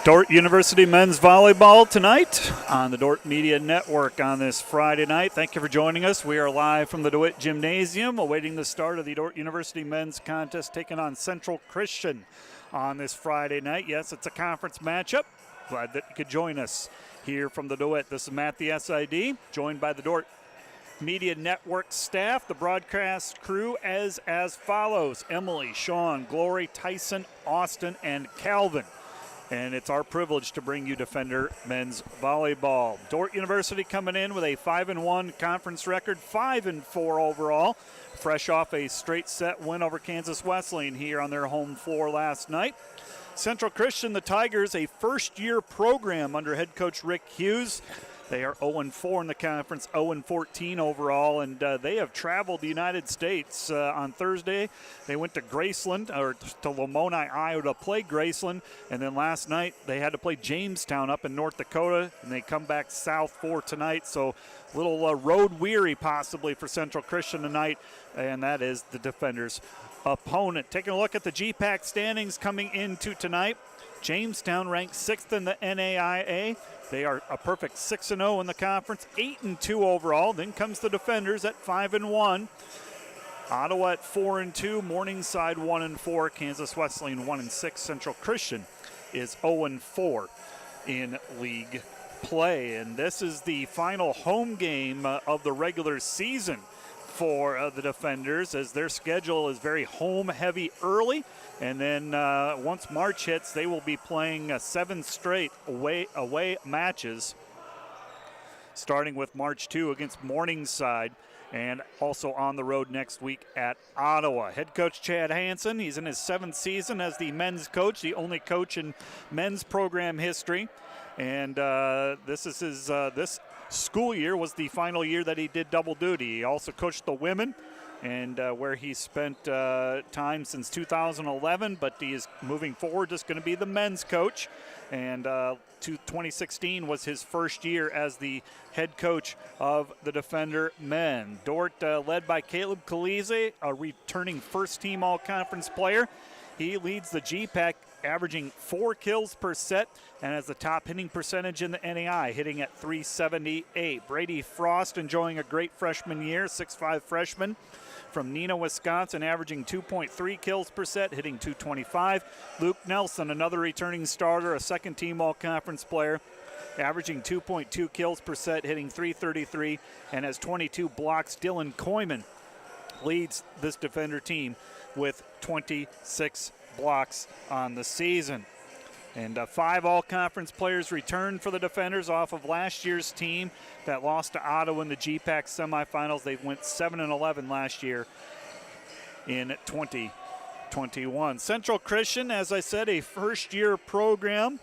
Dordt University men's volleyball tonight on the Dordt Media Network on this Friday night. Thank you for joining us. We are live from the DeWitt Gymnasium awaiting the start of the Dordt University men's contest taking on Central Christian on this Friday night. Yes, it's a conference matchup. Glad that you could join us here from the DeWitt. This is Matt, the SID, joined by the Dordt Media Network staff, the broadcast crew as follows: Emily, Sean, Glory, Tyson, Austin, and Calvin. And it's our privilege to bring you Defender men's volleyball. Dordt University coming in with a 5-1 conference record, 5-4 overall, fresh off a straight set win over Kansas Wesleyan here on their home floor last night. Central Christian, the Tigers, a first-year program under head coach Rick Hughes. They are 0-4 in the conference, 0-14 overall, and they have traveled the United States. On Thursday, they went to Graceland, or to Lamoni, Iowa, to play Graceland, and then last night they had to play Jamestown up in North Dakota, and they come back south for tonight. So a little road weary possibly for Central Christian tonight, and that is the Defenders' opponent. Taking a look at the GPAC standings coming into tonight. Jamestown ranked 6th in the NAIA. They are a perfect 6-0 in the conference, 8-2 overall. Then comes the Defenders at 5-1. Ottawa at 4-2, Morningside 1-4, Kansas Wesleyan 1-6. Central Christian is 0-4 in league play. And this is the final home game of the regular season for the Defenders, as their schedule is very home-heavy early. And then once March hits, they will be playing 7 straight away matches, starting with March 2 against Morningside, and also on the road next week at Ottawa. Head coach Chad Hansen, he's in his 7th season as the men's coach, the only coach in men's program history. And this is his this school year was the final year that he did double duty. He also coached the women, and where he spent time since 2011, but he is moving forward just going to be the men's coach. And 2016 was his first year as the head coach of the Defender men. Dordt led by Caleb Kalize, a returning first-team all-conference player. He leads the GPAC, averaging 4 kills per set, and has the top hitting percentage in the NAI, hitting at .378. Brady Frost enjoying a great freshman year, 6'5" freshman from Neenah, Wisconsin, averaging 2.3 kills per set, hitting .225. Luke Nelson, another returning starter, a second-team all-conference player, averaging 2.2 kills per set, hitting .333, and has 22 blocks. Dylan Koyman leads this Defender team with 26 blocks on the season. And 5 all-conference players returned for the Defenders off of last year's team that lost to Ottawa in the GPAC semifinals. They went 7-11 last year in 2021. Central Christian, as I said, a first-year program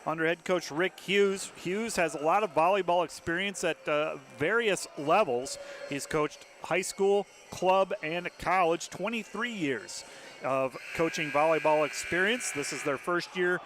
under head coach Rick Hughes. Hughes has a lot of volleyball experience at various levels. He's coached high school, club, and college, 23 years of coaching volleyball experience. This is their first year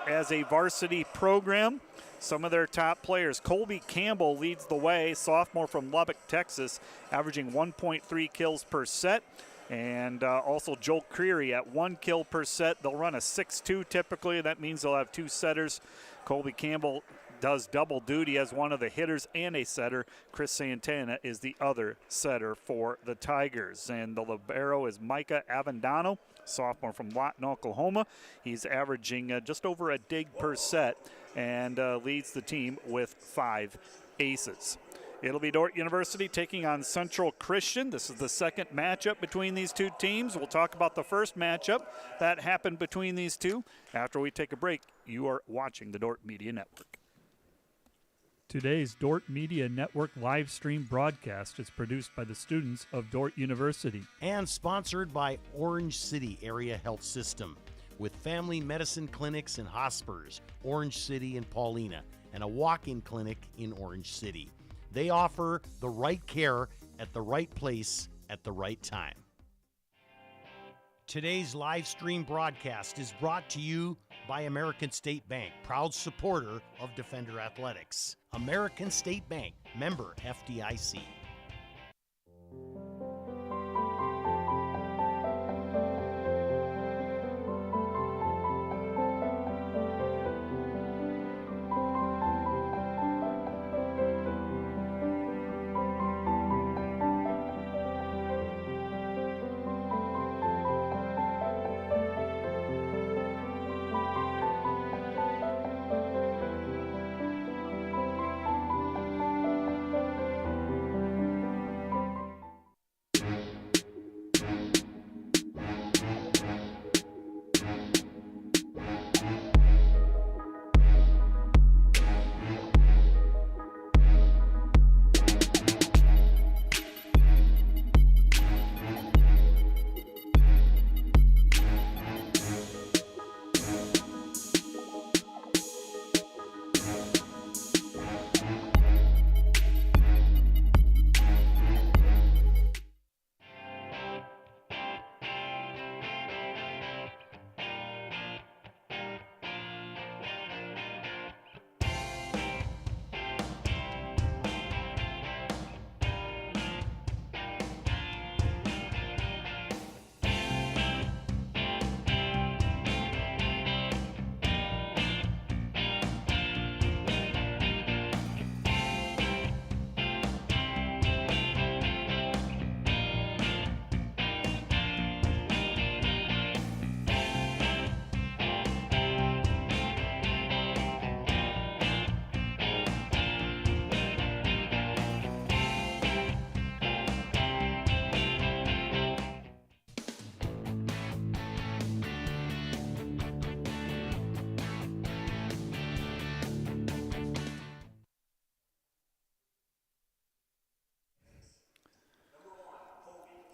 as a varsity program. Some of their top players: Colby Campbell leads the way, sophomore from Lubbock, Texas, averaging 1.3 kills per set. And also Joel Creary at 1 kill per set. They'll run a 6-2 typically. That means they'll have 2 setters. Colby Campbell does double duty as one of the hitters and a setter. Chris Santana is the other setter for the Tigers. And the libero is Micah Avendano, sophomore from Lawton, Oklahoma. He's averaging just over a dig per set and leads the team with 5 aces. It'll be Dordt University taking on Central Christian. This is the second matchup between these two teams. We'll talk about the first matchup that happened between these two after we take a break. You are watching the Dordt Media Network. Today's Dordt Media Network live stream broadcast is produced by the students of Dordt University and sponsored by Orange City Area Health System, with family medicine clinics and hospitals, Orange City and Paulina, and a walk-in clinic in Orange City. They offer the right care at the right place at the right time. Today's live stream broadcast is brought to you by American State Bank, proud supporter of Defender Athletics. American State Bank, member FDIC.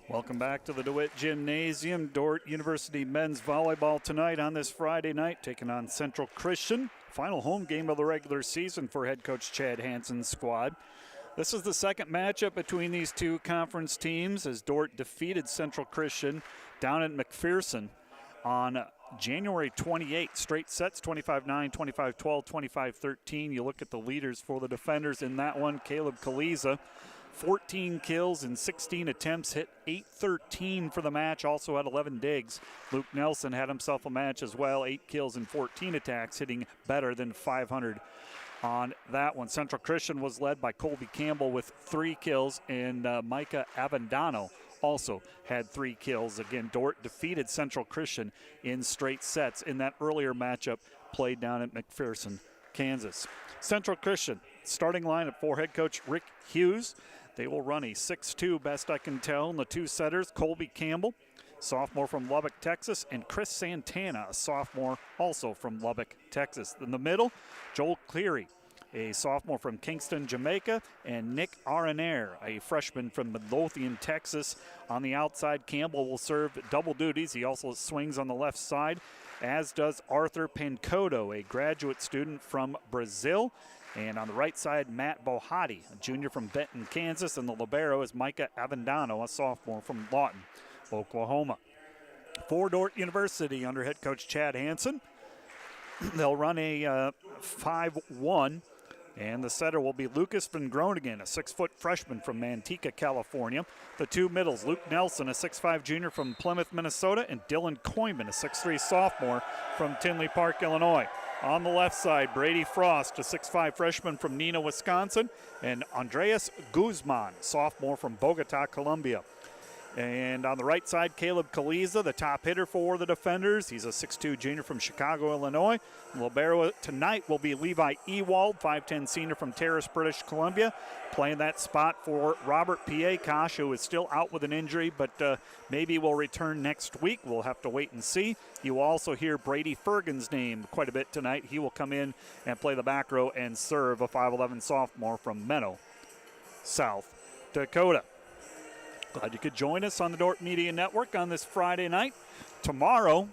Welcome back to the DeWitt Gymnasium. Dordt University men's volleyball tonight on this Friday night, taking on Central Christian. Final home game of the regular season for head coach Chad Hansen's squad. This is the second matchup between these two conference teams as Dordt defeated Central Christian down at McPherson on January 28th. Straight sets, 25-9, 25-12, 25-13. You look at the leaders for the defenders in that one. Caleb Kaliza, 14 kills in 16 attempts, hit .813 for the match, also had 11 digs. Luke Nelson had himself a match as well, 8 kills in 14 attacks, hitting better than 500 on that one. Central Christian was led by Colby Campbell with 3 kills, and Micah Avendano also had 3 kills. Again, Dordt defeated Central Christian in straight sets in that earlier matchup played down at McPherson, Kansas. Central Christian starting lineup for head coach Rick Hughes. They will run a 6-2, best I can tell, and the two setters, Colby Campbell, sophomore from Lubbock, Texas, and Chris Santana, a sophomore also from Lubbock, Texas. In the middle, Joel Cleary, a sophomore from Kingston, Jamaica, and Nick Arenair, a freshman from Midlothian, Texas. On the outside, Campbell will serve double duties. He also swings on the left side, as does Arthur Pancoto, a graduate student from Brazil. And on the right side, Matt Bohati, a junior from Benton, Kansas. And the libero is Micah Avendano, a sophomore from Lawton, Oklahoma. For Dordt University under head coach Chad Hansen, they'll run a 5-1. And the setter will be Lucas Van Groningen, a 6-foot freshman from Manteca, California. The two middles, Luke Nelson, a 6'5 junior from Plymouth, Minnesota, and Dylan Koyman, a 6'3 sophomore from Tinley Park, Illinois. On the left side, Brady Frost, a 6'5 freshman from Neenah, Wisconsin, and Andreas Guzman, sophomore from Bogota, Colombia. And on the right side, Caleb Kaliza, the top hitter for the defenders. He's a 6'2 junior from Chicago, Illinois. Libero tonight will be Levi Ewald, 5'10 senior from Terrace, British Columbia, playing that spot for Robert Piekosh, who is still out with an injury, but maybe will return next week. We'll have to wait and see. You will also hear Brady Fergan's name quite a bit tonight. He will come in and play the back row and serve, a 5'11 sophomore from Menno, South Dakota. Glad you could join us on the Dordt Media Network on this Friday night. Tomorrow,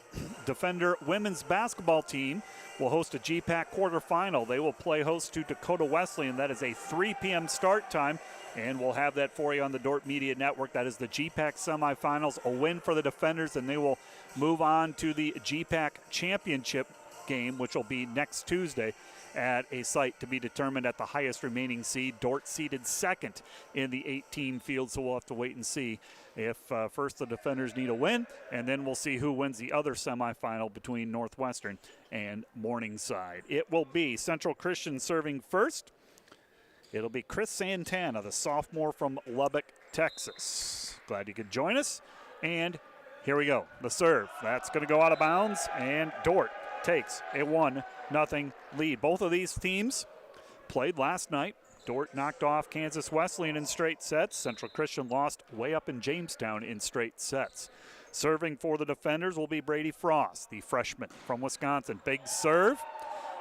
Defender women's basketball team will host a GPAC quarterfinal. They will play host to Dakota Wesleyan. That is a 3 p.m. start time, and we'll have that for you on the Dordt Media Network. That is the GPAC semifinals, a win for the Defenders, and they will move on to the GPAC championship game, which will be next Tuesday at a site to be determined at the highest remaining seed. Dordt seeded second in the 18 field, so we'll have to wait and see if first the Defenders need a win, and then we'll see who wins the other semifinal between Northwestern and Morningside. It will be Central Christian serving first. It'll be Chris Santana, the sophomore from Lubbock, Texas. Glad you could join us. And here we go. The serve. That's going to go out of bounds, and Dordt takes a 1-0 lead. Both of these teams played last night. Dordt knocked off Kansas Wesleyan in straight sets. Central Christian lost way up in Jamestown in straight sets. Serving for the Defenders will be Brady Frost, the freshman from Wisconsin. Big serve,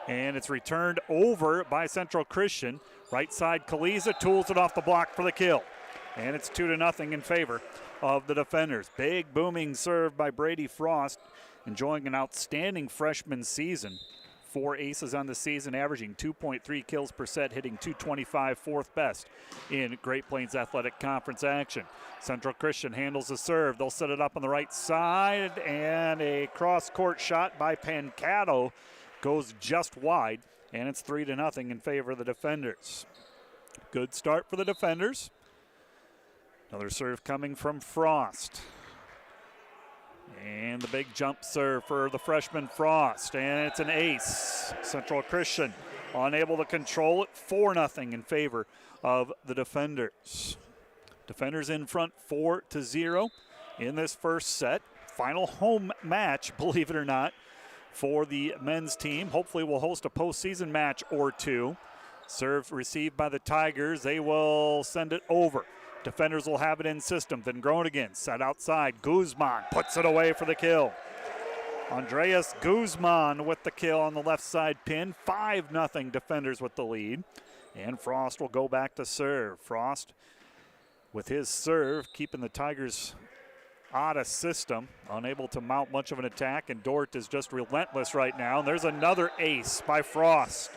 and it's returned over by Central Christian. Right side, Kaliza tools it off the block for the kill. And it's 2-0 in favor of the Defenders. Big booming serve by Brady Frost, enjoying an outstanding freshman season. 4 aces on the season, averaging 2.3 kills per set, hitting .225, fourth best in Great Plains Athletic Conference action. Central Christian handles the serve. They'll set it up on the right side, and a cross-court shot by Pancato goes just wide, and it's 3-0 in favor of the Defenders. Good start for the Defenders. Another serve coming from Frost. And the big jump serve for the freshman Frost, and it's an ace. Central Christian unable to control it, 4-0 in favor of the Defenders. Defenders in front 4-0 in this first set. Final home match, believe it or not, for the men's team. Hopefully we'll host a postseason match or two. Serve received by the Tigers. They will send it over. Defenders will have it in system. Then Groningen set outside. Guzman puts it away for the kill. Andreas Guzman with the kill on the left side pin. 5-0 Defenders with the lead. And Frost will go back to serve. Frost with his serve keeping the Tigers out of system, unable to mount much of an attack, and Dordt is just relentless right now. And there's another ace by Frost.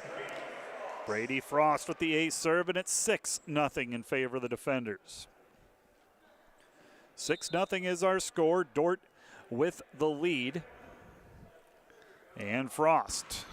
Brady Frost with the ace serve, and it's 6-0 in favor of the defenders. 6-0 is our score. Dordt with the lead. And Frost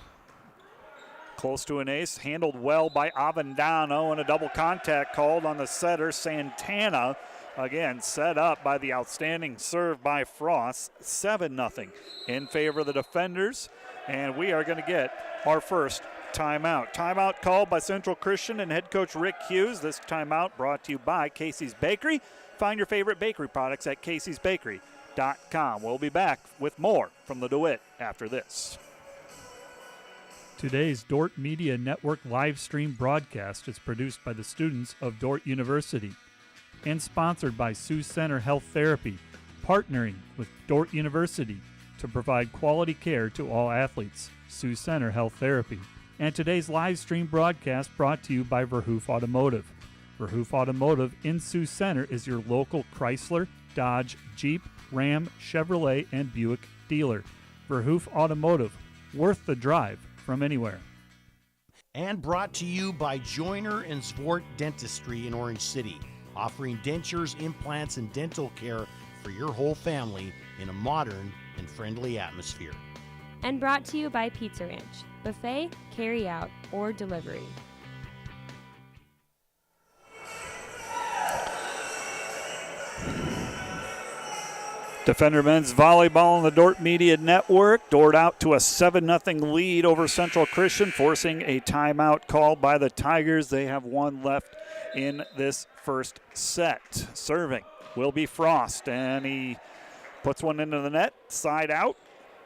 close to an ace, handled well by Avendano, and a double contact called on the setter, Santana. Again, set up by the outstanding serve by Frost. 7-0 in favor of the defenders. And we are going to get our first timeout. Timeout called by Central Christian and head coach Rick Hughes. This timeout brought to you by Casey's Bakery. Find your favorite bakery products at caseysbakery.com. We'll be back with more from the DeWitt after this. Today's Dordt Media Network live stream broadcast is produced by the students of Dordt University and sponsored by Sioux Center Health Therapy, partnering with Dordt University to provide quality care to all athletes. Sioux Center Health Therapy. And today's live stream broadcast brought to you by Verhoof Automotive. Verhoof Automotive in Sioux Center is your local Chrysler, Dodge, Jeep, Ram, Chevrolet, and Buick dealer. Verhoof Automotive, worth the drive from anywhere. And brought to you by Joyner and Zwart Dentistry in Orange City, offering dentures, implants, and dental care for your whole family in a modern and friendly atmosphere. And brought to you by Pizza Ranch, buffet, carry out, or delivery. Defender men's volleyball on the Dordt Media Network. Dordt out to a 7-0 lead over Central Christian, forcing a timeout called by the Tigers. They have one left in this first set. Serving will be Frost, and he puts one into the net, side out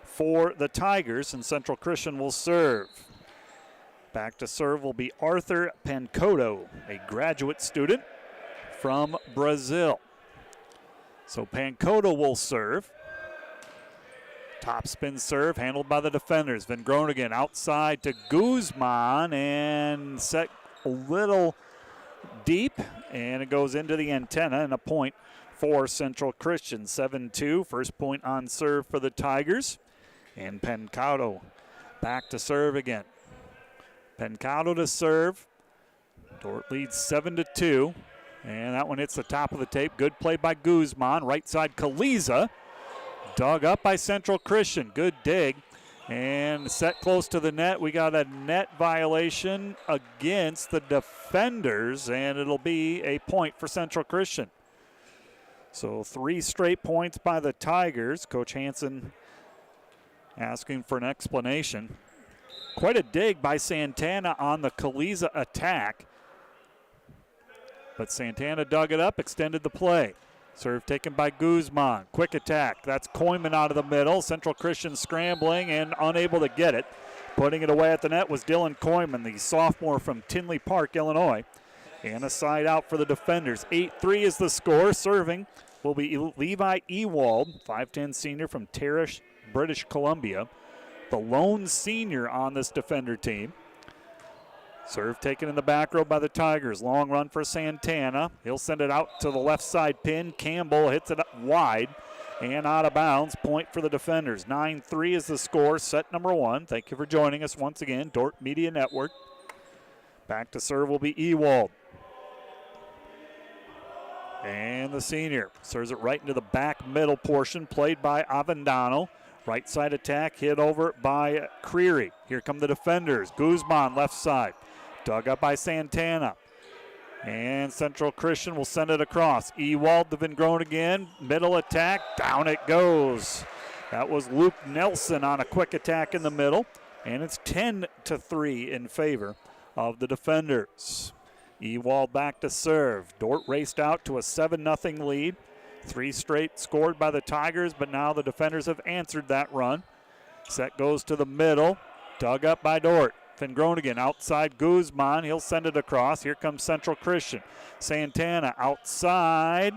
for the Tigers, and Central Christian will serve. Back to serve will be Arthur Pancoto, a graduate student from Brazil. So Pancoto will serve. Top spin serve handled by the defenders. Van Groningen outside to Guzman, and set a little deep, and it goes into the antenna, and a point for Central Christian. 7-2, first point on serve for the Tigers. And Pancoto back to serve again. Pancoto to serve. Dordt leads 7-2. And that one hits the top of the tape. Good play by Guzman. Right side, Kaliza. Dug up by Central Christian. Good dig. And set close to the net. We got a net violation against the defenders, and it'll be a point for Central Christian. So 3 straight points by the Tigers. Coach Hansen asking for an explanation. Quite a dig by Santana on the Kaliza attack. But Santana dug it up, extended the play. Serve taken by Guzman. Quick attack. That's Koyman out of the middle. Central Christian scrambling and unable to get it. Putting it away at the net was Dylan Koyman, the sophomore from Tinley Park, Illinois. And a side out for the defenders. 8-3 is the score. Serving will be Levi Ewald, 5'10 senior from Terrace, British Columbia. The lone senior on this defender team. Serve taken in the back row by the Tigers. Long run for Santana. He'll send it out to the left side pin. Campbell hits it up wide and out of bounds. Point for the defenders. 9-3 is the score. Set number 1. Thank you for joining us once again. Dordt Media Network. Back to serve will be Ewald. And the senior serves it right into the back middle portion. Played by Avendano. Right side attack hit over by Creary. Here come the defenders. Guzman left side. Dug up by Santana. And Central Christian will send it across. Ewald to Van Groningen. Middle attack. Down it goes. That was Luke Nelson on a quick attack in the middle. And it's 10-3 in favor of the defenders. Ewald back to serve. Dordt raced out to a 7-0 lead. 3 straight scored by the Tigers, but now the defenders have answered that run. Set goes to the middle. Dug up by Dordt. Van Groningen outside Guzman. He'll send it across. Here comes Central Christian. Santana outside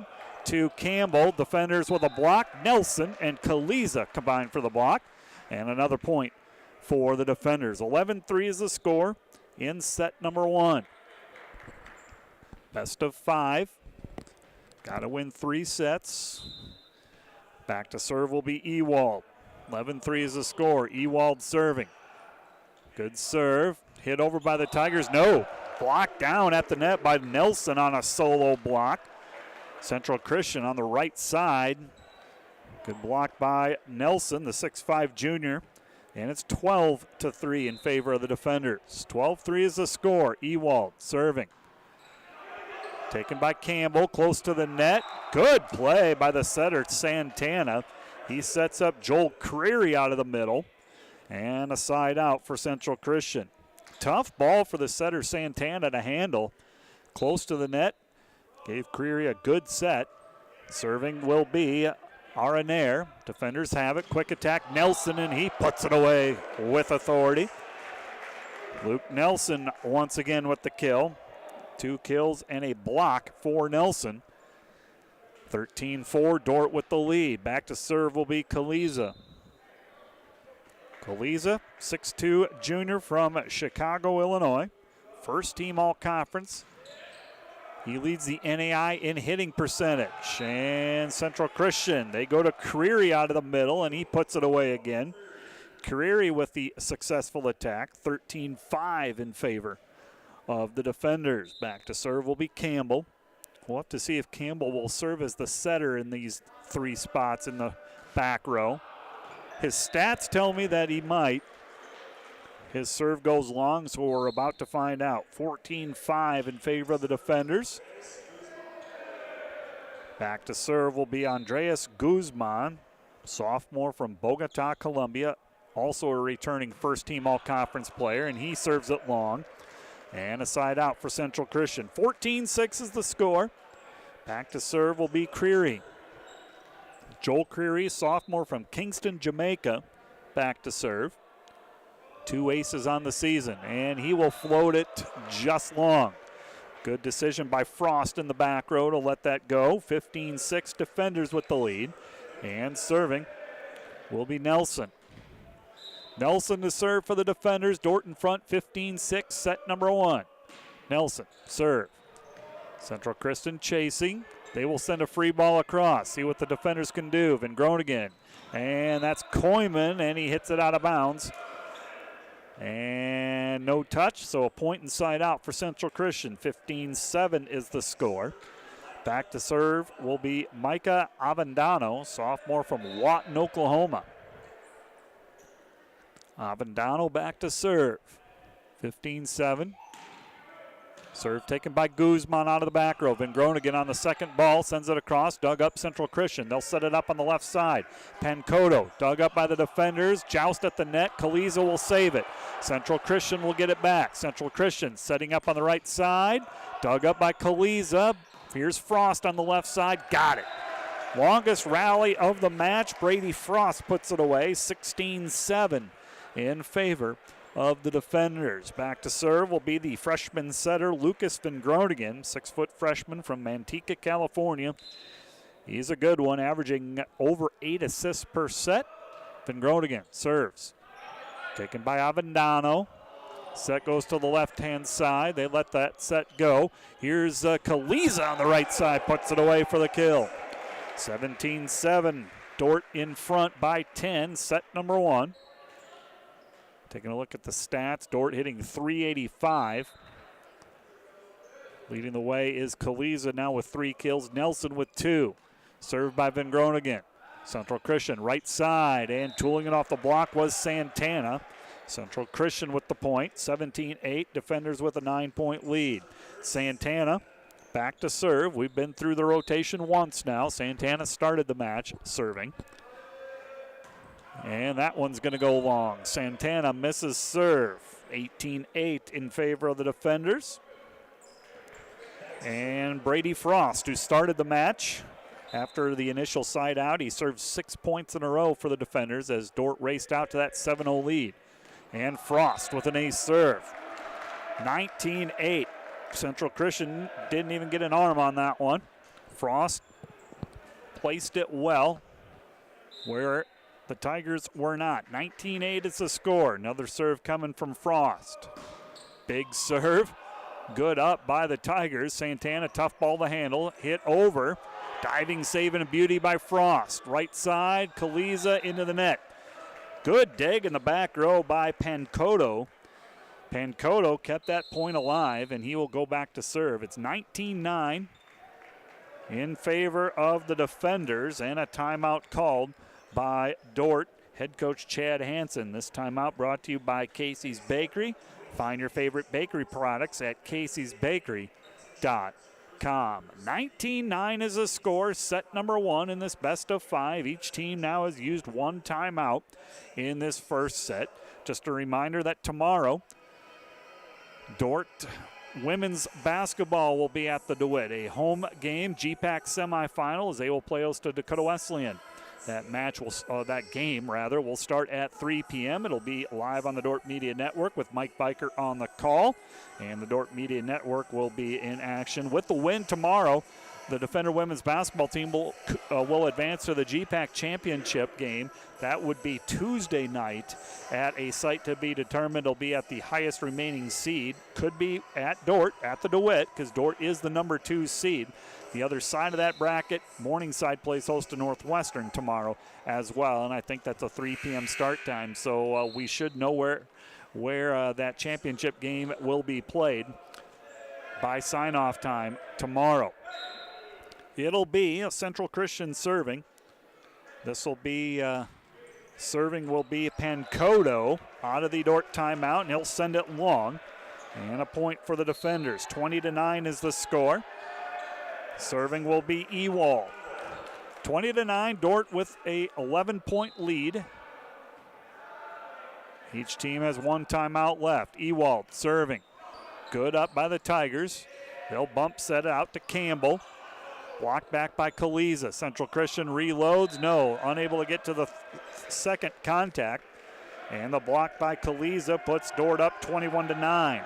to Campbell. Defenders with a block. Nelson and Kaliza combined for the block. And another point for the defenders. 11-3 is the score in set number 1. Best of 5. Got to win 3 sets. Back to serve will be Ewald. 11-3 is the score. Ewald serving. Good serve. Hit over by the Tigers. No. Blocked down at the net by Nelson on a solo block. Central Christian on the right side. Good block by Nelson, the 6'5 junior. And it's 12-3 in favor of the defenders. 12-3 is the score. Ewald serving. Taken by Campbell, close to the net. Good play by the setter, Santana. He sets up Joel Creary out of the middle. And a side out for Central Christian. Tough ball for the setter, Santana, to handle. Close to the net. Gave Creary a good set. Serving will be Arenair. Defenders have it. Quick attack, Nelson, and he puts it away with authority. Luke Nelson once again with the kill. 2 kills and a block for Nelson. 13-4, Dordt with the lead. Back to serve will be Kaliza. Kaliza, 6'2 junior from Chicago, Illinois. First team all-conference. He leads the NAI in hitting percentage. And Central Christian, they go to Creary out of the middle, and he puts it away again. Creary with the successful attack, 13-5 in favor of the defenders. Back to serve will be Campbell. We'll have to see if Campbell will serve as the setter in these 3 spots in the back row. His stats tell me that he might. His serve goes long, so we're about to find out. 14-5 in favor of the defenders. Back to serve will be Andreas Guzman, sophomore from Bogota, Colombia. Also a returning first-team all-conference player, and he serves it long. And a side out for Central Christian. 14-6 is the score. Back to serve will be Creary. Joel Creary, sophomore from Kingston, Jamaica, back to serve. 2 aces on the season, and he will float it just long. Good decision by Frost in the back row to let that go. 15-6, defenders with the lead. And serving will be Nelson. Nelson to serve for the defenders. Dordt in front, 15-6, set number 1. Nelson, serve. Central Christian chasing. They will send a free ball across. See what the defenders can do. Van Groningen. And that's Koyman, and he hits it out of bounds. And no touch, so a point inside out for Central Christian. 15-7 is the score. Back to serve will be Micah Avendano, sophomore from Lawton, Oklahoma. Avendano back to serve. 15-7. Serve taken by Guzman out of the back row. Van Groningen on the second ball, sends it across, dug up Central Christian. They'll set it up on the left side. Pankoto dug up by the defenders, joust at the net. Kaliza will save it. Central Christian will get it back. Central Christian setting up on the right side, dug up by Kaliza. Here's Frost on the left side, got it. Longest rally of the match. Brady Frost puts it away, 16-7 in favor of the defenders. Back to serve will be the freshman setter Lucas Van Groningen, 6-foot freshman from Manteca, California. He's a good one, averaging over 8 assists per set. Van Groningen serves. Taken by Avendano. Set goes to the left-hand side. They let that set go. Here's Kaliza on the right side, puts it away for the kill. 17-7, Dordt in front by 10, set number 1. Taking a look at the stats, Dordt hitting 385. Leading the way is Kaliza now with 3 kills, Nelson with 2. Served by Van Groningen. Central Christian right side, and tooling it off the block was Santana. Central Christian with the point, 17-8, defenders with a 9-point lead. Santana back to serve. We've been through the rotation once now. Santana started the match serving. And that one's going to go long. Santana misses serve. 18-8 in favor of the defenders. And Brady Frost, who started the match after the initial side out, he served 6 points in a row for the defenders as Dordt raced out to that 7-0 lead. And Frost with an ace serve. 19-8. Central Christian didn't even get an arm on that one. Frost placed it well where the Tigers were not. 19-8 is the score. Another serve coming from Frost. Big serve. Good up by the Tigers. Santana, tough ball to handle. Hit over Diving save and a beauty by Frost. Right side, Kaliza into the net. Good dig in the back row by Pankoto. Pankoto kept that point alive, and he will go back to serve. It's 19-9 in favor of the defenders, and a timeout called by Dordt head coach Chad Hansen. This timeout brought to you by Casey's Bakery. Find your favorite bakery products at caseysbakery.com. 19-9 is the score, set number 1 in this best of 5. Each team now has used one timeout in this first set. Just a reminder that tomorrow, Dordt women's basketball will be at the DeWitt. A home game, GPAC semifinal, as they will play host to Dakota Wesleyan. That game will start at 3 p.m. It'll be live on the Dordt Media Network with Mike Biker on the call. And the Dordt Media Network will be in action. With the win tomorrow, the Defender women's basketball team will advance to the GPAC championship game. That would be Tuesday night at a site to be determined. It'll be at the highest remaining seed. Could be at Dordt, at the DeWitt, because Dordt is the number 2 seed. The other side of that bracket, Morningside plays host to Northwestern tomorrow as well, and I think that's a 3 p.m. start time. So we should know where that championship game will be played by sign-off time tomorrow. It'll be a Central Christian serving. This will be serving will be Pankoto out of the Dordt timeout, and he'll send it long. And a point for the defenders. 20-9 is the score. Serving will be Ewald. 20-9, Dordt with a 11-point lead. Each team has one timeout left. Ewald serving. Good up by the Tigers. They'll bump set it out to Campbell. Blocked back by Kaliza. Central Christian reloads. No, unable to get to the second contact. And the block by Kaliza puts Dordt up 21-9.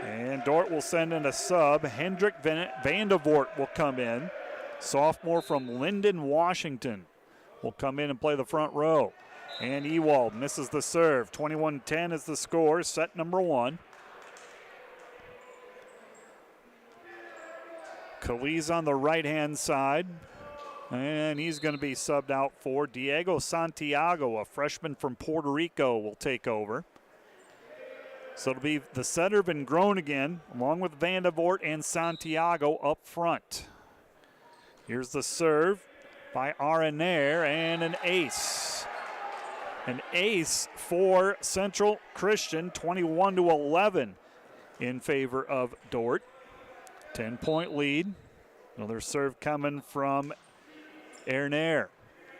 And Dordt will send in a sub. Hendrik Vandevort will come in. Sophomore from Linden, Washington will come in and play the front row. And Ewald misses the serve. 21-10 is the score, set number 1. Kaliza on the right-hand side. And he's going to be subbed out for Diego Santiago, a freshman from Puerto Rico, will take over. So it'll be the setter Van Groningen, along with Vandevort and Santiago up front. Here's the serve by Arenair, and an ace. An ace for Central Christian, 21-11 in favor of Dordt. 10-point lead. Another serve coming from Arenair.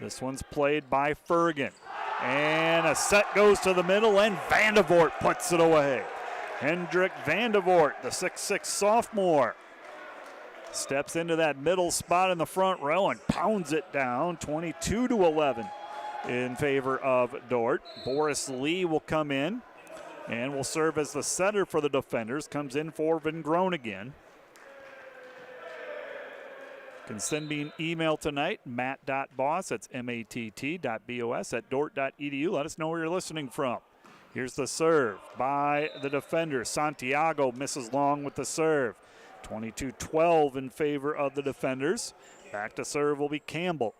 This one's played by Fergan. And a set goes to the middle, and Vandevort puts it away. Hendrik Vandevort, the 6'6 sophomore, steps into that middle spot in the front row and pounds it down, 22-11 in favor of Dordt. Boris Lee will come in and will serve as the setter for the defenders. Comes in for Van Groningen. Can send me an email tonight, matt.boss, that's matt.bos at dordt.edu. Let us know where you're listening from. Here's the serve by the defender. Santiago misses long with the serve. 22-12 in favor of the defenders. Back to serve will be Campbell.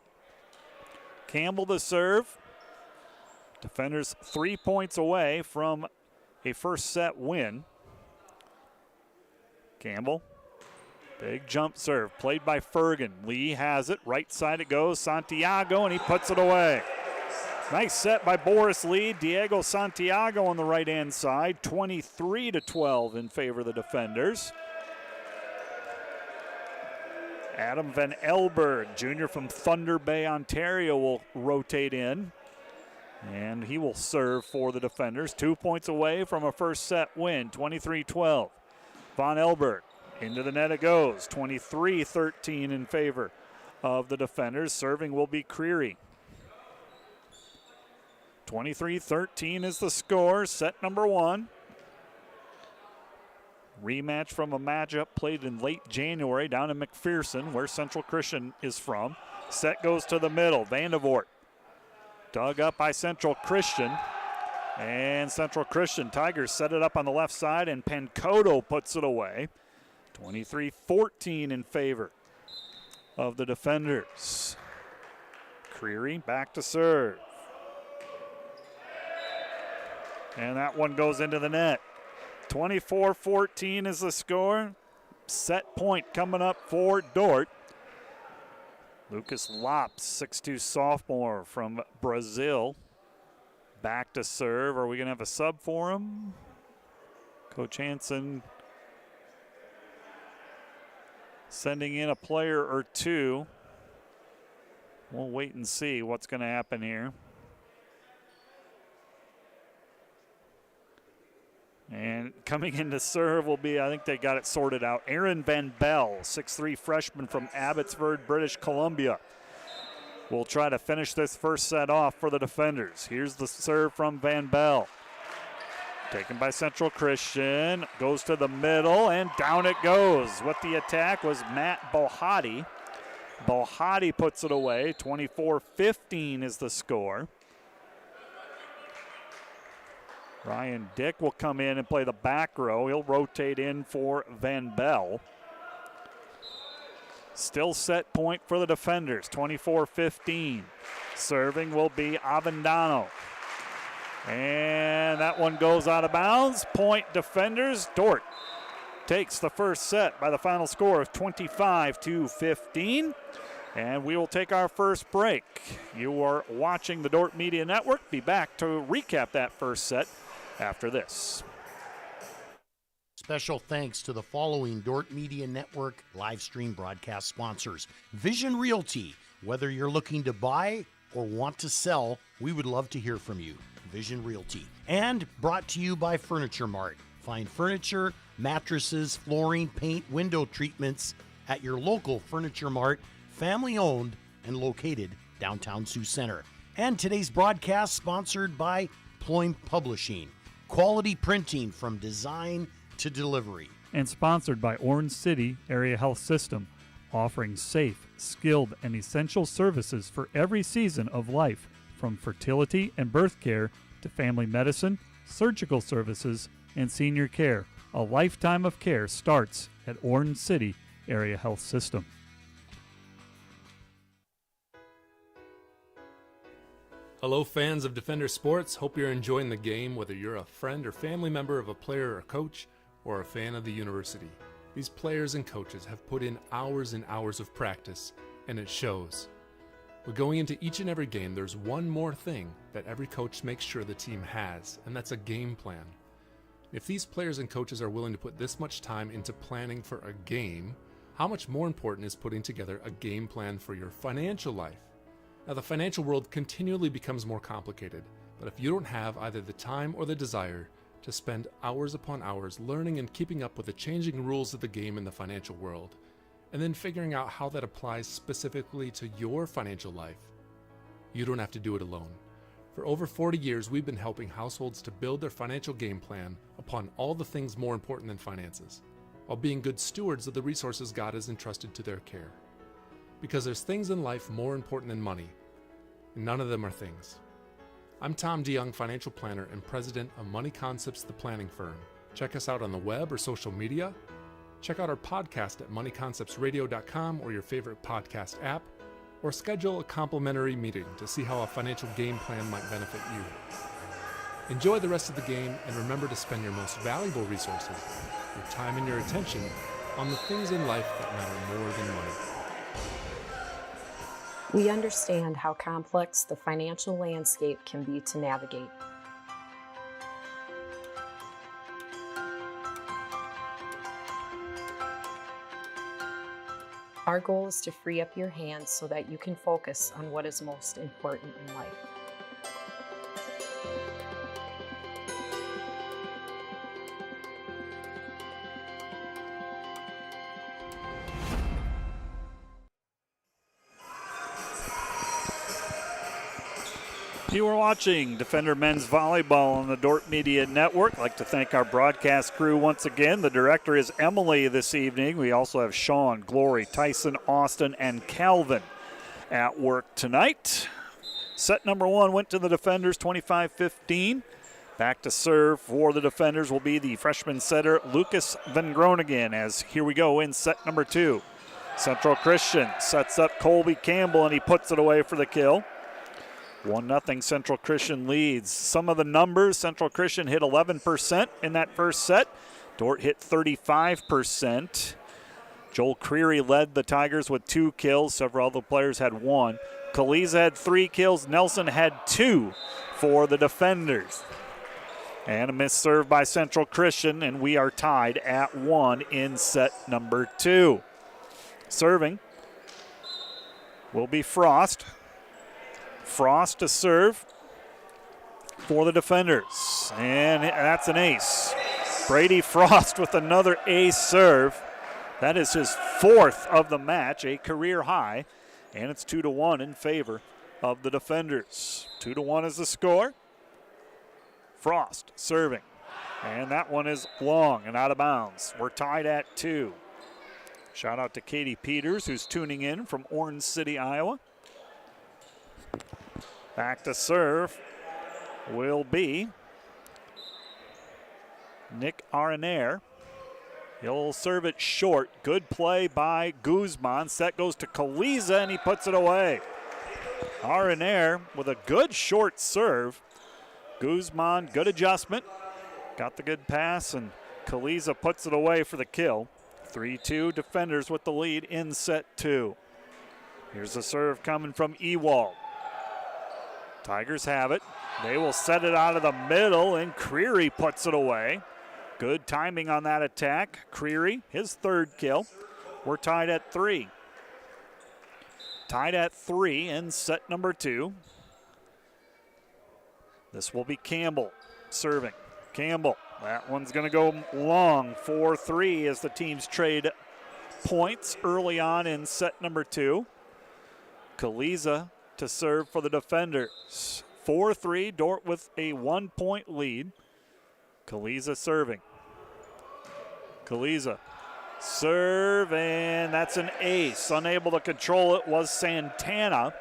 Campbell the serve. Defenders 3 points away from a first set win. Campbell. Big jump serve played by Fergan. Lee has it. Right side it goes. Santiago, and he puts it away. Nice set by Boris Lee. Diego Santiago on the right-hand side. 23-12 in favor of the defenders. Adam Van Elberg, junior from Thunder Bay, Ontario, will rotate in. And he will serve for the defenders. 2 points away from a first set win. 23-12. Van Elberg. Into the net it goes. 23-13 in favor of the defenders. Serving will be Creary. 23-13 is the score. Set number 1. Rematch from a matchup played in late January down in McPherson, where Central Christian is from. Set goes to the middle. Vandevort. Dug up by Central Christian. And Central Christian Tigers set it up on the left side, and Pankoto puts it away. 23-14 in favor of the defenders. Creary back to serve. And that one goes into the net. 24-14 is the score. Set point coming up for Dordt. Lucas Lops, 6'2 sophomore from Brazil. Back to serve. Are we going to have a sub for him? Coach Hansen sending in a player or two. We'll wait and see what's going to happen here. And coming in to serve will be, I think they got it sorted out, Aaron Van Bell, 6'3 freshman from Abbotsford, British Columbia. We'll try to finish this first set off for the defenders. Here's the serve from Van Bell. Taken by Central Christian, goes to the middle, and down it goes. With the attack was Matt Bohati. Bohati puts it away. 24-15 is the score. Ryan Dick will come in and play the back row. He'll rotate in for Van Bell. Still set point for the defenders, 24-15. Serving will be Avendano. And that one goes out of bounds. Point defenders. Dordt takes the first set by the final score of 25-15. And we will take our first break. You are watching the Dordt Media Network. Be back to recap that first set after this. Special thanks to the following Dordt Media Network live stream broadcast sponsors. Vision Realty. Whether you're looking to buy or want to sell, we would love to hear from you. Vision Realty. And brought to you by Furniture Mart. Find furniture, mattresses, flooring, paint, window treatments at your local Furniture Mart, family owned and located downtown Sioux Center. And today's broadcast sponsored by Ployne Publishing. Quality printing from design to delivery. And sponsored by Orange City Area Health System, offering safe, skilled, and essential services for every season of life, from fertility and birth care to family medicine, surgical services, and senior care. A lifetime of care starts at Orange City Area Health System. Hello fans of Defender Sports, hope you're enjoying the game whether you're a friend or family member of a player or coach or a fan of the university. These players and coaches have put in hours and hours of practice, and it shows. But going into each and every game, there's one more thing that every coach makes sure the team has, and that's a game plan. If these players and coaches are willing to put this much time into planning for a game, how much more important is putting together a game plan for your financial life? Now, the financial world continually becomes more complicated, but if you don't have either the time or the desire to spend hours upon hours learning and keeping up with the changing rules of the game in the financial world, and then figuring out how that applies specifically to your financial life, you don't have to do it alone. For over 40 years, we've been helping households to build their financial game plan upon all the things more important than finances, while being good stewards of the resources God has entrusted to their care. Because there's things in life more important than money, and none of them are things. I'm Tom DeYoung, financial planner and president of Money Concepts, the planning firm. Check us out on the web or social media. Check out our podcast at moneyconceptsradio.com or your favorite podcast app, or schedule a complimentary meeting to see how a financial game plan might benefit you. Enjoy the rest of the game, and remember to spend your most valuable resources, your time and your attention, on the things in life that matter more than money. We understand how complex the financial landscape can be to navigate. Our goal is to free up your hands so that you can focus on what is most important in life. You are watching Defender Men's Volleyball on the Dordt Media Network. I'd like to thank our broadcast crew once again. The director is Emily this evening. We also have Sean, Glory, Tyson, Austin, and Calvin at work tonight. Set number one went to the defenders, 25-15. Back to serve for the defenders will be the freshman setter Lucas Van Groningen, as here we go in set number 2. Central Christian sets up Colby Campbell, and he puts it away for the kill. 1-0 Central Christian leads. Some of the numbers, Central Christian hit 11% in that first set. Dordt hit 35%. Joel Creary led the Tigers with 2 kills. Several other players had 1. Kaliza had 3 kills. Nelson had 2 for the defenders. And a missed serve by Central Christian, and we are tied at 1 in set number 2. Serving will be Frost. Frost to serve for the defenders, and that's an ace. Brady Frost with another ace serve. That is his 4th of the match, a career high, and it's 2-1 in favor of the defenders. 2-1 is the score. Frost serving, and that one is long and out of bounds. We're tied at 2. Shout out to Katie Peters, who's tuning in from Orange City, Iowa. Back to serve will be Nick Arenair. He'll serve it short. Good play by Guzman. Set goes to Kaliza, and he puts it away. Arenair with a good short serve. Guzman, good adjustment. Got the good pass, and Kaliza puts it away for the kill. 3-2, defenders with the lead in set 2. Here's the serve coming from Ewald. Tigers have it. They will set it out of the middle, and Creary puts it away. Good timing on that attack. Creary, his 3rd kill. We're tied at 3. Tied at 3 in set number 2. This will be Campbell serving. Campbell, that one's going to go long. 4-3 as the teams trade points early on in set number 2. Kaliza to serve for the defenders. 4-3, Dordt with a 1-point lead. Kaliza serving. Kaliza serve, and that's an ace. Unable to control it was Santana.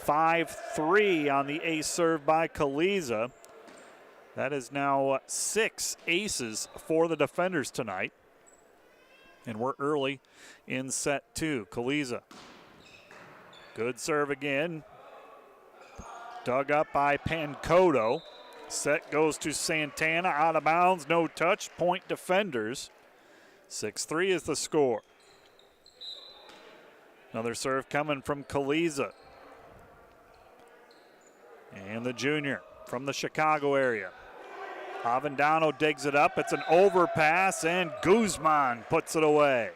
5-3 on the ace serve by Kaliza. That is now 6 aces for the defenders tonight. And we're early in set 2. Kaliza. Good serve again. Dug up by Pankoto. Set goes to Santana. Out of bounds. No touch. Point defenders. 6-3 is the score. Another serve coming from Kaliza. And the junior from the Chicago area. Avendano digs it up. It's an overpass, and Guzman puts it away.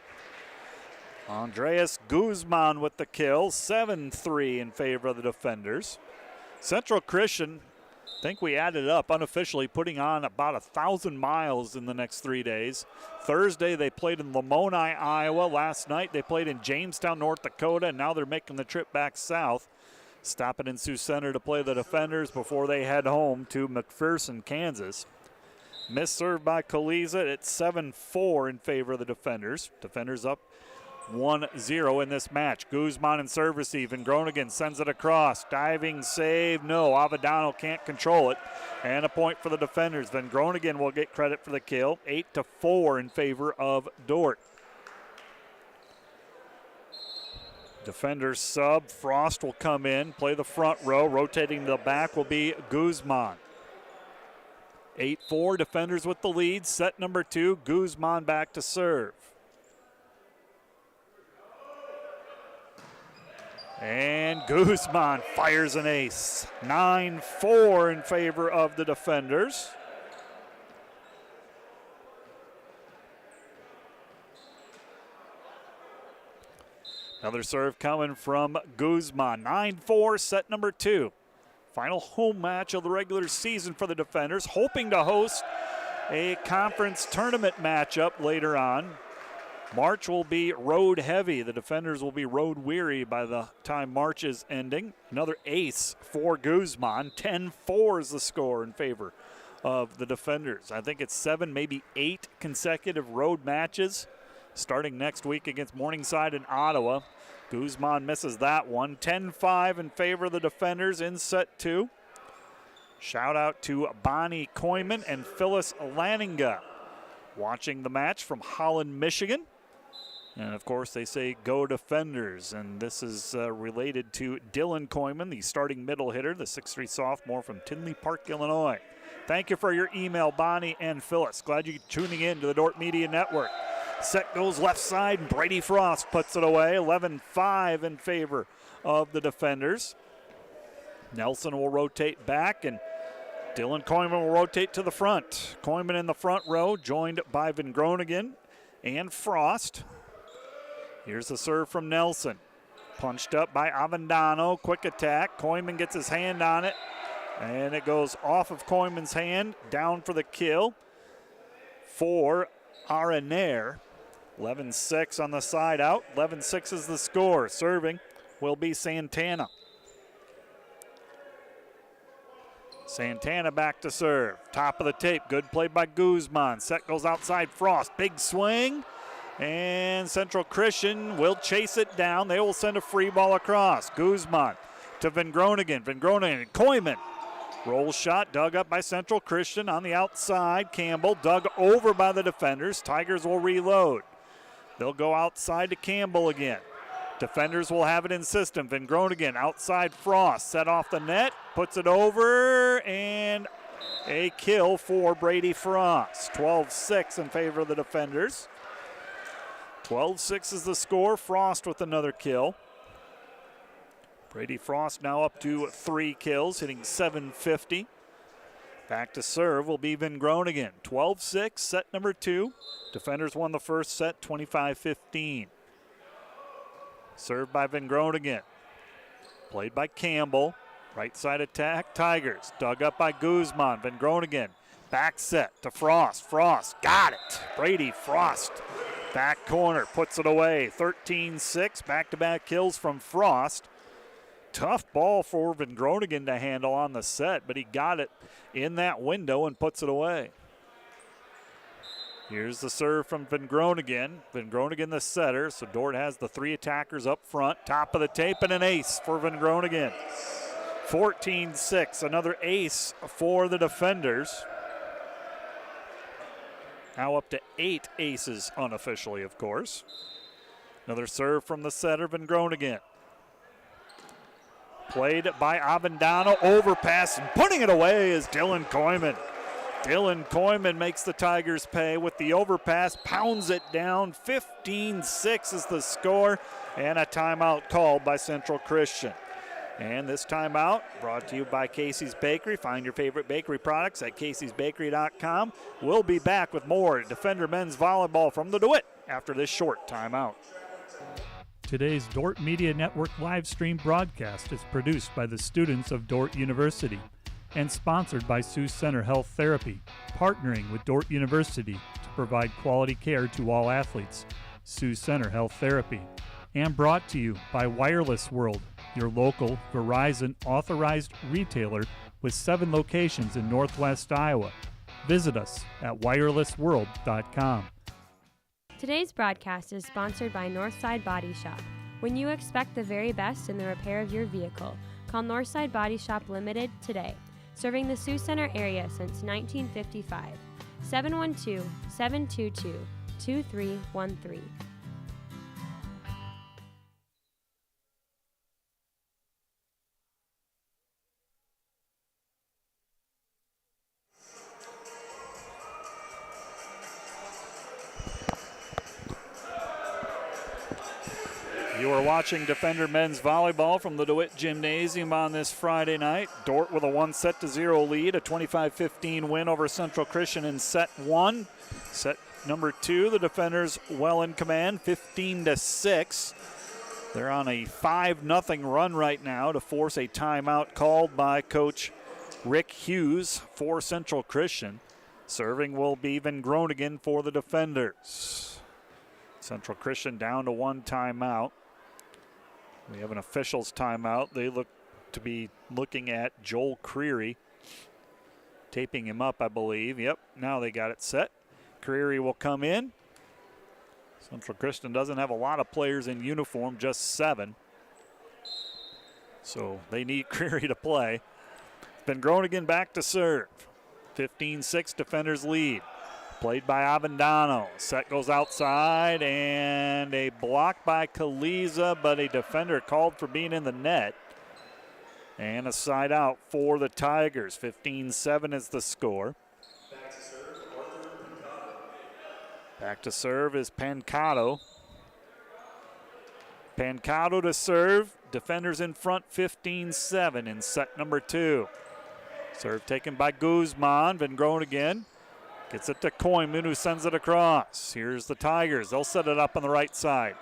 Andreas Guzman with the kill. 7-3 in favor of the defenders. Central Christian, I think we added up unofficially, putting on about 1,000 miles in the next 3 days. Thursday they played in Lamoni, Iowa. Last night they played in Jamestown, North Dakota, and now they're making the trip back south. Stopping in Sioux Center to play the defenders before they head home to McPherson, Kansas. Missed serve by Kaliza. It's 7-4 in favor of the defenders. Defenders up 1-0 in this match. Guzman in serve receive, and Groningen sends it across. Diving save, no. Avendano can't control it. And a point for the defenders. Van Groningen will get credit for the kill. 8-4 in favor of Dordt. Defenders sub. Frost will come in, play the front row. Rotating to the back will be Guzman. 8-4, defenders with the lead. Set number 2, Guzman back to serve. And Guzman fires an ace. 9-4 in favor of the defenders. Another serve coming from Guzman. 9-4, set number 2. Final home match of the regular season for the defenders, hoping to host a conference tournament matchup later on. March will be road heavy. The defenders will be road weary by the time March is ending. Another ace for Guzman. 10-4 is the score in favor of the defenders. I think it's 7, maybe 8 consecutive road matches starting next week against Morningside and Ottawa. Guzman misses that one. 10-5 in favor of the defenders in set 2. Shout out to Bonnie Koyman and Phyllis Lanninga watching the match from Holland, Michigan. And of course, they say go Defenders. And this is related to Dylan Koyman, the starting middle hitter, the 6'3 sophomore from Tinley Park, Illinois. Thank you for your email, Bonnie and Phyllis. Glad you're tuning in to the Dordt Media Network. Set goes left side, and Brady Frost puts it away. 11-5 in favor of the Defenders. Nelson will rotate back, and Dylan Koyman will rotate to the front. Koyman in the front row, joined by Van Groningen and Frost. Here's the serve from Nelson. Punched up by Avendano. Quick attack. Koyman gets his hand on it. And it goes off of Koyman's hand. Down for the kill for Arenair. 11-6 on the side out. 11-6 is the score. Serving will be Santana. Santana back to serve. Top of the tape. Good play by Guzman. Set goes outside Frost. Big swing. And Central Christian will chase it down. They will send a free ball across. Guzman to Van Groningen. Van Groningen, Koyman. Roll shot dug up by Central Christian on the outside. Campbell dug over by the defenders. Tigers will reload. They'll go outside to Campbell again. Defenders will have it in system. Van Groningen outside Frost. Set off the net. Puts it over. And a kill for Brady Frost. 12-6 in favor of the defenders. 12-6 is the score. Frost with another kill. Brady Frost now up to 3 kills, hitting .750. Back to serve will be Van Groningen. 12-6, set number 2. Defenders won the first set, 25-15. Served by Van Groningen. Played by Campbell. Right side attack, Tigers. Dug up by Guzman. Van Groningen. Back set to Frost. Frost got it. Brady Frost. Back corner, puts it away. 13-6, back-to-back kills from Frost. Tough ball for Van Groningen to handle on the set, but he got it in that window and puts it away. Here's the serve from Van Groningen. Van Groningen the setter, so Dordt has the 3 attackers up front. Top of the tape and an ace for Van Groningen. 14-6, another ace for the defenders. Now up to 8 aces unofficially, of course. Another serve from the setter, Van Groningen. Played by Avendano, overpass, and putting it away is Dylan Koyman. Dylan Koyman makes the Tigers pay with the overpass, pounds it down. 15-6 is the score, and a timeout called by Central Christian. And this timeout brought to you by Casey's Bakery. Find your favorite bakery products at caseysbakery.com. We'll be back with more Defender men's volleyball from the DeWitt after this short timeout. Today's Dordt Media Network live stream broadcast is produced by the students of Dordt University and sponsored by Sioux Center Health Therapy, partnering with Dordt University to provide quality care to all athletes. Sioux Center Health Therapy. And brought to you by Wireless World, your local Verizon authorized retailer with 7 locations in Northwest Iowa. Visit us at wirelessworld.com. Today's broadcast is sponsored by Northside Body Shop. When you expect the very best in the repair of your vehicle, call Northside Body Shop Limited today. Serving the Sioux Center area since 1955. 712-722-2313. You are watching Defender men's volleyball from the DeWitt Gymnasium on this Friday night. Dordt with a 1-0 lead, a 25-15 win over Central Christian in set 1. Set number 2, the Defenders well in command, 15-6. They're on a 5-0 run right now to force a timeout called by Coach Rick Hughes for Central Christian. Serving will be Van Groningen for the Defenders. Central Christian down to 1 timeout. We have an officials timeout. They look to be looking at Joel Creary, taping him up, I believe. Yep, now they got it set. Creary will come in. Central Christian doesn't have a lot of players in uniform, just 7. So they need Creary to play. Van Groningen back to serve. 15-6 defenders lead. Played by Avendano. Set goes outside and a block by Kaliza, but a defender called for being in the net. And a side out for the Tigers. 15-7 is the score. Back to serve is Pancado. Pancado to serve. Defenders in front 15-7 in set number 2. Serve taken by Guzman. Van Groningen gets it to Koyman, who sends it across. Here's the Tigers. They'll set it up on the right side.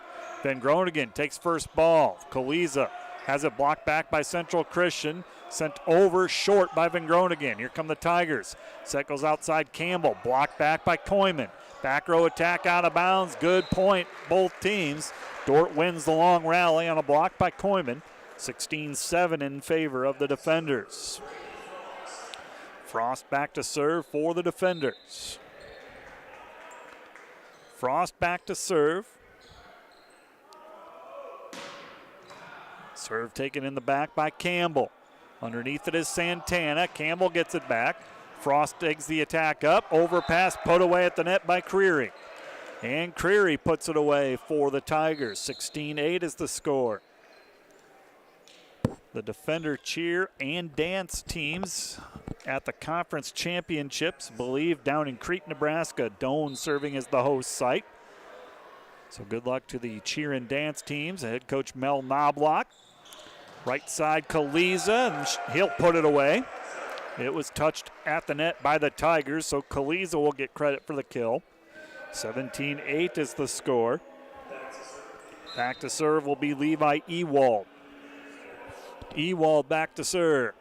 Van Groningen takes first ball. Kaliza has it blocked back by Central Christian. Sent over short by Van Groningen. Here come the Tigers. Set goes outside Campbell. Blocked back by Koyman. Back row attack out of bounds. Good point, both teams. Dordt wins the long rally on a block by Koyman. 16-7 in favor of the defenders. Frost back to serve for the defenders. Frost back to serve. Serve taken in the back by Campbell. Underneath it is Santana. Campbell gets it back. Frost digs the attack up. Overpass put away at the net by Creary. And Creary puts it away for the Tigers. 16-8 is the score. The defender cheer and dance teams at the conference championships, believe down in Crete, Nebraska. Doane serving as the host site. So good luck to the cheer and dance teams. Head coach Mel Knobloch. Right side Kaliza, and he'll put it away. It was touched at the net by the Tigers, so Kaliza will get credit for the kill. 17-8 is the score. Back to serve will be Levi Ewald. Ewald back to serve.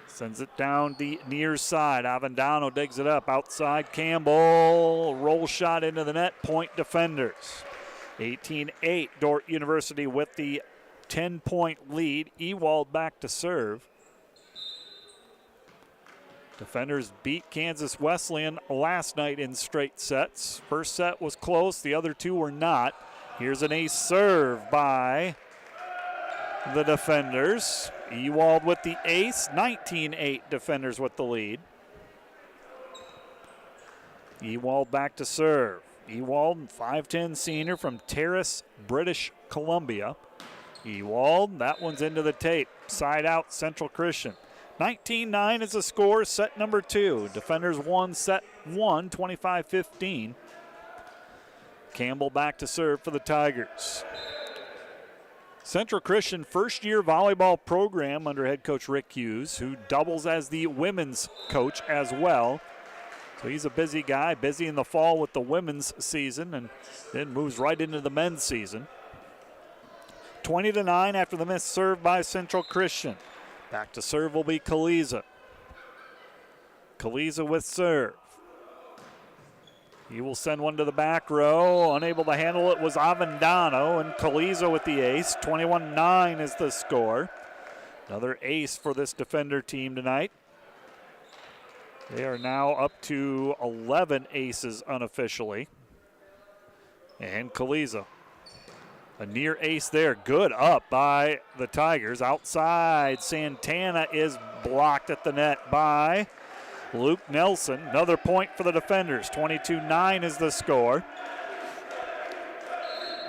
Sends it down the near side. Avendano digs it up. Outside Campbell. Roll shot into the net. Point defenders. 18-8. Dordt University with the 10-point lead. Ewald back to serve. Defenders beat Kansas Wesleyan last night in straight sets. First set was close. The other two were not. Here's an ace serve by the defenders. Ewald with the ace. 19-8 defenders with the lead. Ewald back to serve. Ewald, 5'10 senior from Terrace, British Columbia. Ewald, that one's into the tape. Side out, Central Christian. 19-9 is the score, set number 2. Defenders won set 1, 25-15. Campbell back to serve for the Tigers. Central Christian first-year volleyball program under head coach Rick Hughes, who doubles as the women's coach as well. So he's a busy guy, busy in the fall with the women's season, and then moves right into the men's season. 20-9 after the miss serve by Central Christian. Back to serve will be Kaliza. Kaliza with serve. He will send one to the back row. Unable to handle it was Avendano, and Kaliza with the ace. 21-9 is the score. Another ace for this defender team tonight. They are now up to 11 aces unofficially. And Kaliza. A near ace there. Good up by the Tigers. Outside, Santana is blocked at the net by Luke Nelson. Another point for the defenders. 22-9 is the score.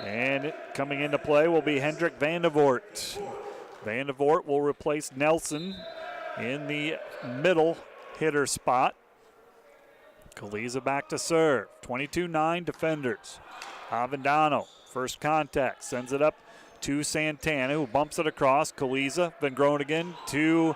And coming into play will be Hendrik Vandevort. Vandevort will replace Nelson in the middle hitter spot. Kaliza back to serve. 22-9 defenders. Avendano. First contact, sends it up to Santana, who bumps it across. Kaliza, Van Groningen to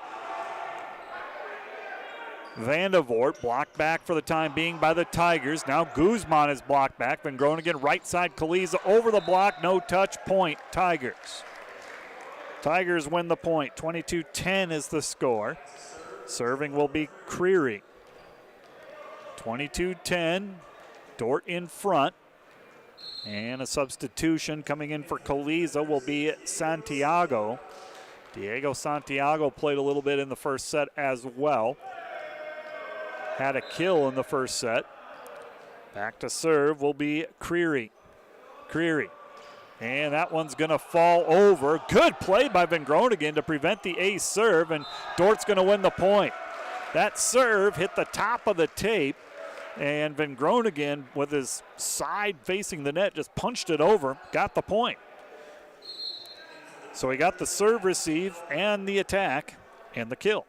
Vandevort. Blocked back for the time being by the Tigers. Now Guzman is blocked back. Van Groningen, right side, Kaliza over the block. No touch, point, Tigers. Tigers win the point. 22-10 is the score. Serving will be Creary. 22-10, Dordt in front. And a substitution coming in for Kaliza will be Santiago. Diego Santiago played a little bit in the first set as well. Had a kill in the first set. Back to serve will be Creary. Creary And that one's going to fall over. Good play by Van Groningen to prevent the ace serve, and Dordt's going to win the point. That serve hit the top of the tape, and Van Groningen, with his side facing the net, just punched it over, got the point. So he got the serve receive and the attack and the kill.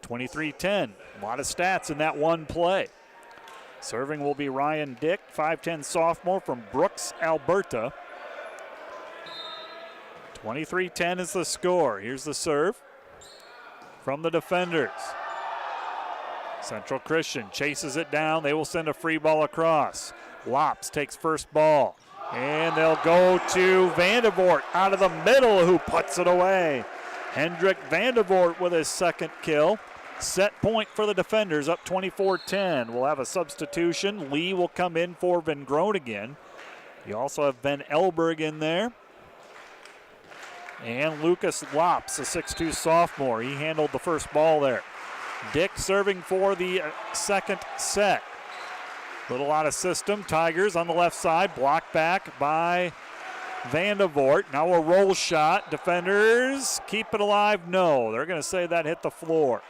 23-10. A lot of stats in that one play. Serving will be Ryan Dick, 5'10 sophomore from Brooks, Alberta. 23-10 is the score. Here's the serve from the defenders. Central Christian chases it down. They will send a free ball across. Lops takes first ball. And they'll go to Vandervoort out of the middle, who puts it away. Hendrik Vandervoort with his second kill. Set point for the defenders, up 24-10. We'll have a substitution. Lee will come in for Van Groningen. You also have Ben Elberg in there. And Lucas Lops, a 6'2 sophomore. He handled the first ball there. Dick serving for the second set. Little out of system. Tigers on the left side. Blocked back by Vandervoort. Now a roll shot. Defenders keep it alive. No, they're going to say that hit the floor.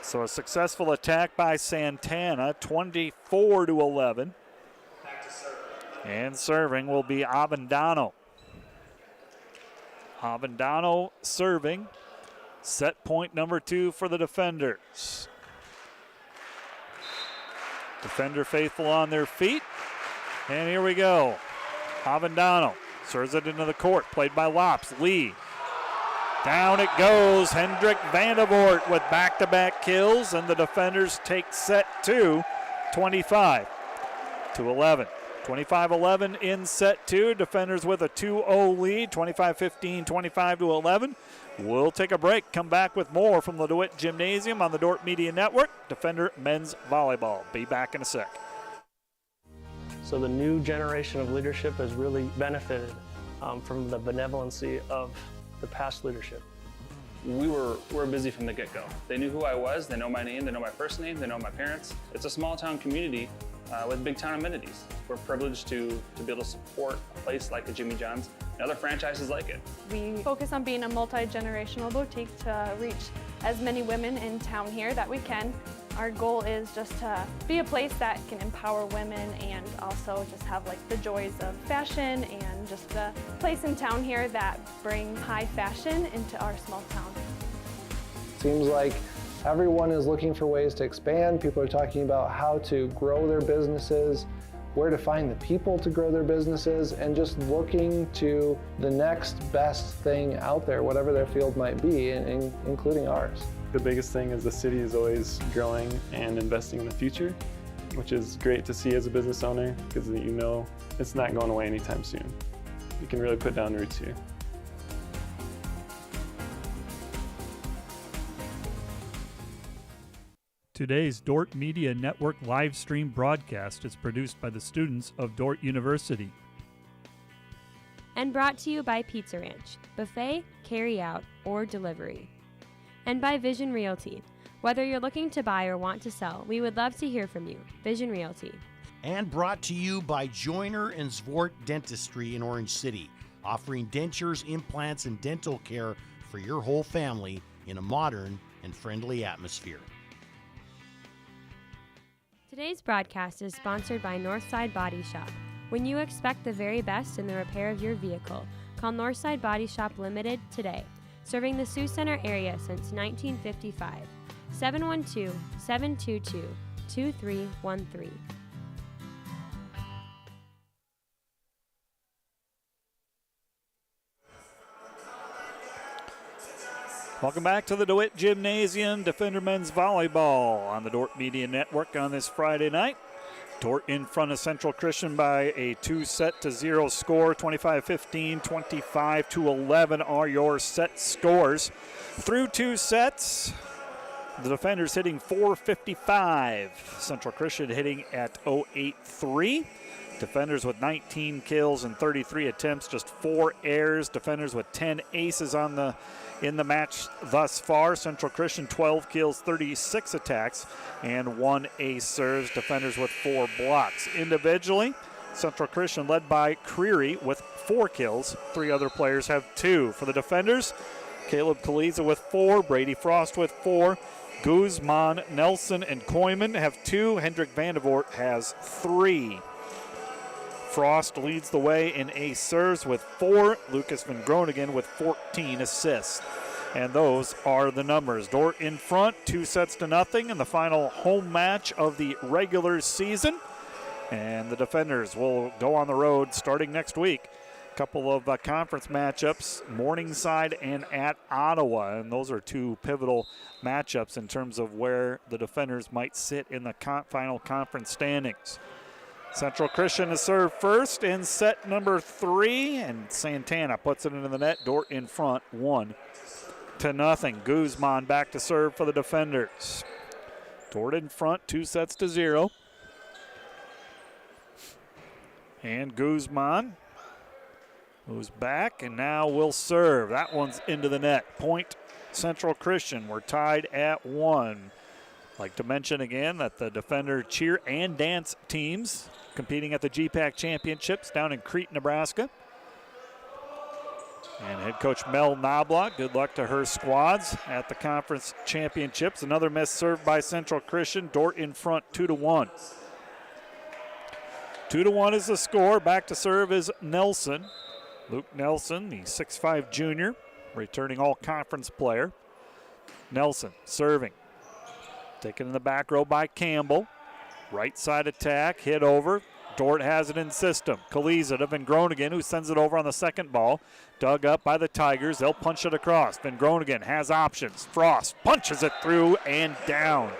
So a successful attack by Santana, 24-11. And serving will be Avendano. Avendano serving. Set point number 2 for the defenders. Defender faithful on their feet. And here we go. Avendano serves it into the court. Played by Lops. Lee. Down it goes. Hendrik Vandervoort with back-to-back kills. And the defenders take set 2, 25-11. 25-11 in set 2. Defenders with a 2-0 lead. 25-15, 25-11. We'll take a break. Come back with more from the DeWitt Gymnasium on the Dordt Media Network. Defender Men's Volleyball. Be back in a sec. So the new generation of leadership has really benefited from the benevolency of the past leadership. We were busy from the get-go. They knew who I was, they know my name, they know my first name, they know my parents. It's a small town community with big town amenities. We're privileged to be able to support a place like a Jimmy John's and other franchises like it. We focus on being a multi-generational boutique to reach as many women in town here that we can. Our goal is just to be a place that can empower women and also just have like the joys of fashion and just a place in town here that brings high fashion into our small town. Seems like everyone is looking for ways to expand. People are talking about how to grow their businesses, where to find the people to grow their businesses, and just looking to the next best thing out there, whatever their field might be, including ours. The biggest thing is the city is always growing and investing in the future, which is great to see as a business owner because you know it's not going away anytime soon. You can really put down roots here. Today's Dordt Media Network live stream broadcast is produced by the students of Dordt University. And brought to you by Pizza Ranch, buffet, carry-out, or delivery. And by Vision Realty. Whether you're looking to buy or want to sell, we would love to hear from you. Vision Realty. And brought to you by Joyner and Zwart Dentistry in Orange City, offering dentures, implants, and dental care for your whole family in a modern and friendly atmosphere. Today's broadcast is sponsored by Northside Body Shop. When you expect the very best in the repair of your vehicle, call Northside Body Shop Limited today. Serving the Sioux Center area since 1955. 712-722-2313. Welcome back to the DeWitt Gymnasium, Defender Men's Volleyball on the Dordt Media Network on this Friday night. Dordt in front of Central Christian by a 2-0 score, 25-15, 25-11 are your set scores. Through 2 sets, the defenders hitting .455. Central Christian hitting at .083. Defenders with 19 kills and 33 attempts, just 4 errors. Defenders with 10 aces in the match thus far. Central Christian 12 kills, 36 attacks, and 1 ace serves. Defenders with 4 blocks. Individually, Central Christian led by Creary with 4 kills. 3 other players have 2. For the defenders, Caleb Kaliza with 4, Brady Frost with 4, Guzman, Nelson, and Koyman have 2. Hendrik Vandevort has 3. Frost leads the way in ace serves with 4. Lucas Van Groningen with 14 assists. And those are the numbers. Dordt in front, 2-0 in the final home match of the regular season. And the defenders will go on the road starting next week. A couple of conference matchups, Morningside and at Ottawa. And those are 2 pivotal matchups in terms of where the defenders might sit in the final conference standings. Central Christian is served first in set number 3, and Santana puts it into the net. Dordt in front, 1-0. Guzman back to serve for the defenders. Dordt in front, 2-0. And Guzman moves back and now will serve. That one's into the net. Point Central Christian. We're tied at 1. Like to mention again that the defender cheer and dance teams competing at the GPAC Championships down in Crete, Nebraska. And head coach Mel Knobloch, good luck to her squads at the conference championships. Another miss served by Central Christian. Dordt in front, 2-1. 2-1 is the score. Back to serve is Nelson. Luke Nelson, the 6'5 junior, returning all-conference player. Nelson serving. Taken in the back row by Campbell. Right side attack, hit over. Dordt has it in system. Kaliza to Van Groningen, who sends it over on the second ball. Dug up by the Tigers. They'll punch it across. Van Groningen has options. Frost punches it through and down.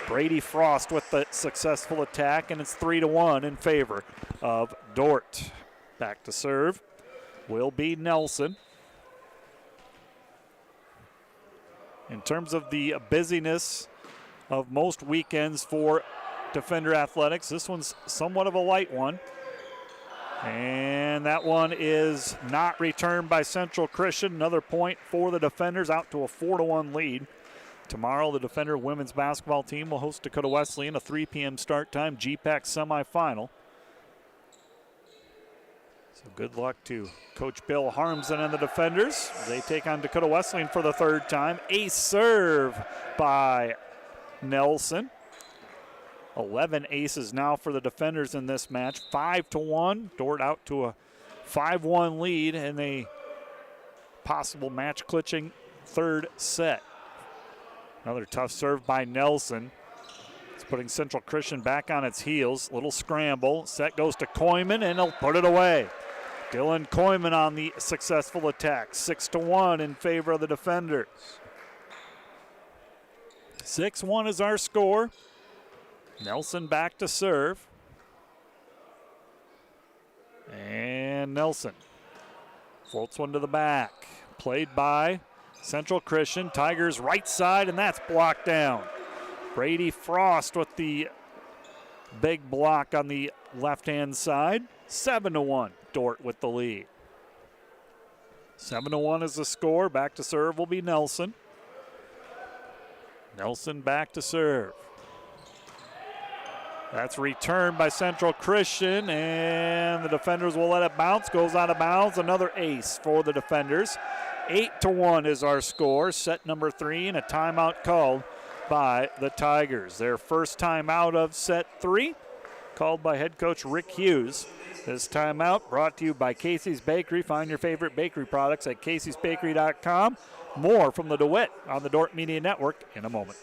Brady Frost with the successful attack, and it's 3-1 in favor of Dordt. Back to serve will be Nelson. In terms of the busyness of most weekends for Defender Athletics, this one's somewhat of a light one. And that one is not returned by Central Christian. Another point for the Defenders, out to a 4-1 lead. Tomorrow, the Defender women's basketball team will host Dakota Wesleyan, a 3 p.m. start time, GPAC semifinal. So good luck to Coach Bill Harmsen and the Defenders. They take on Dakota Wesleyan for the 3rd time. Ace serve by Nelson. 11 aces now for the Defenders in this match. 5-1. Dordt out to a 5-1 lead in a possible match-clinching 3rd set. Another tough serve by Nelson. It's putting Central Christian back on its heels. Little scramble. Set goes to Koyman, and he'll put it away. Dylan Koyman on the successful attack. 6-1 in favor of the Defenders. 6-1 is our score. Nelson back to serve. And Nelson floats one to the back. Played by Central Christian. Tigers right side, and that's blocked down. Brady Frost with the big block on the left-hand side. 7-1, Dordt with the lead. 7-1 is the score. Back to serve will be Nelson. Nelson back to serve. That's returned by Central Christian, and the Defenders will let it bounce. Goes out of bounds. Another ace for the Defenders. 8-1 is our score. Set number 3, and a timeout called by the Tigers. Their first timeout of set 3, called by head coach Rick Hughes. This timeout brought to you by Casey's Bakery. Find your favorite bakery products at caseysbakery.com. More from the DeWitt on the Dordt Media Network in a moment.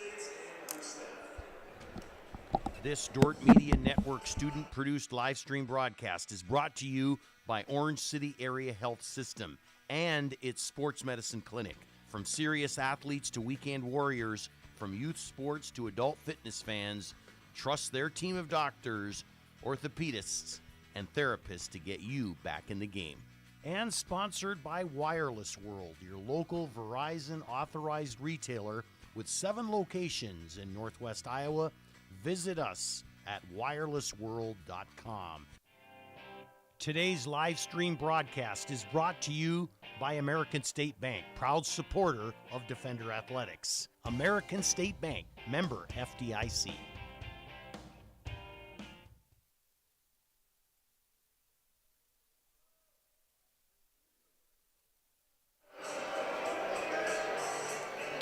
This Dordt Media Network student-produced live stream broadcast is brought to you by Orange City Area Health System and its sports medicine clinic. From serious athletes to weekend warriors, from youth sports to adult fitness fans, trust their team of doctors, orthopedists, and therapists to get you back in the game. And sponsored by Wireless World, your local Verizon authorized retailer with 7 locations in Northwest Iowa. Visit us at wirelessworld.com. Today's live stream broadcast is brought to you by American State Bank, proud supporter of Defender Athletics. American State Bank, member FDIC.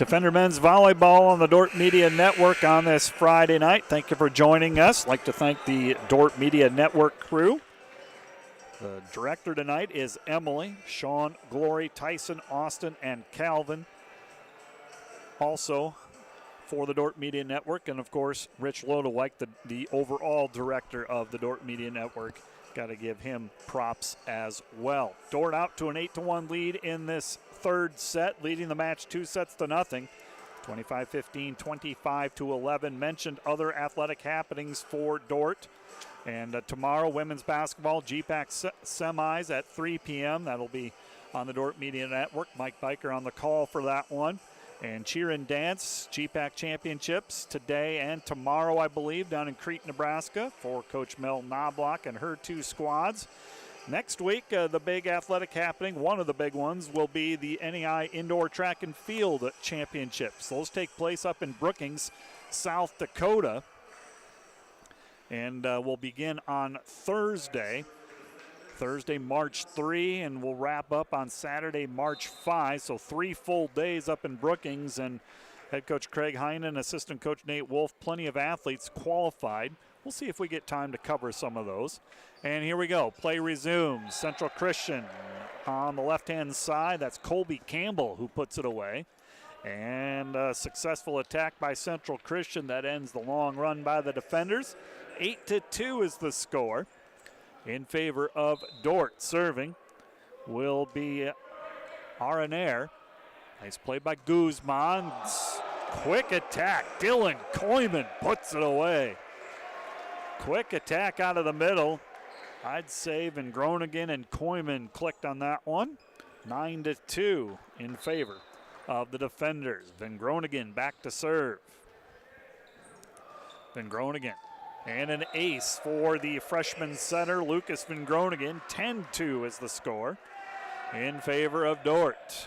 Defender Men's Volleyball on the Dordt Media Network on this Friday night. Thank you for joining us. I'd like to thank the Dordt Media Network crew. The director tonight is Emily, Sean, Glory, Tyson, Austin, and Calvin. Also for the Dordt Media Network, and of course, Rich Lodewijk, the overall director of the Dordt Media Network. Got to give him props as well. Dordt out to an 8-1 lead in this third set, leading the match 2-0. 25-15, 25-11. Mentioned other athletic happenings for Dordt. And tomorrow, women's basketball, GPAC semis at 3 p.m. That'll be on the Dordt Media Network. Mike Biker on the call for that one. And cheer and dance, GPAC championships today and tomorrow, I believe, down in Crete, Nebraska for Coach Mel Knobloch and her two squads. Next week, the big athletic happening, one of the big ones, will be the NEI Indoor Track and Field Championships. Those take place up in Brookings, South Dakota, and will begin on Thursday, March 3, and we'll wrap up on Saturday, March 5. So 3 full days up in Brookings, and head coach Craig Heinen, assistant coach Nate Wolf, plenty of athletes qualified. We'll see if we get time to cover some of those. And here we go. Play resumes. Central Christian on the left-hand side. That's Colby Campbell who puts it away. And a successful attack by Central Christian that ends the long run by the defenders. 8-2 is the score in favor of Dordt. Serving will be Arenair. Nice play by Guzman. Quick attack. Dylan Koyman puts it away. Quick attack out of the middle. I'd say Van Groningen and Koyman clicked on that one. 9-2 in favor of the defenders. Van Groningen back to serve. Van Groningen. And an ace for the freshman center, Lucas Van Groningen. 10-2 is the score in favor of Dordt.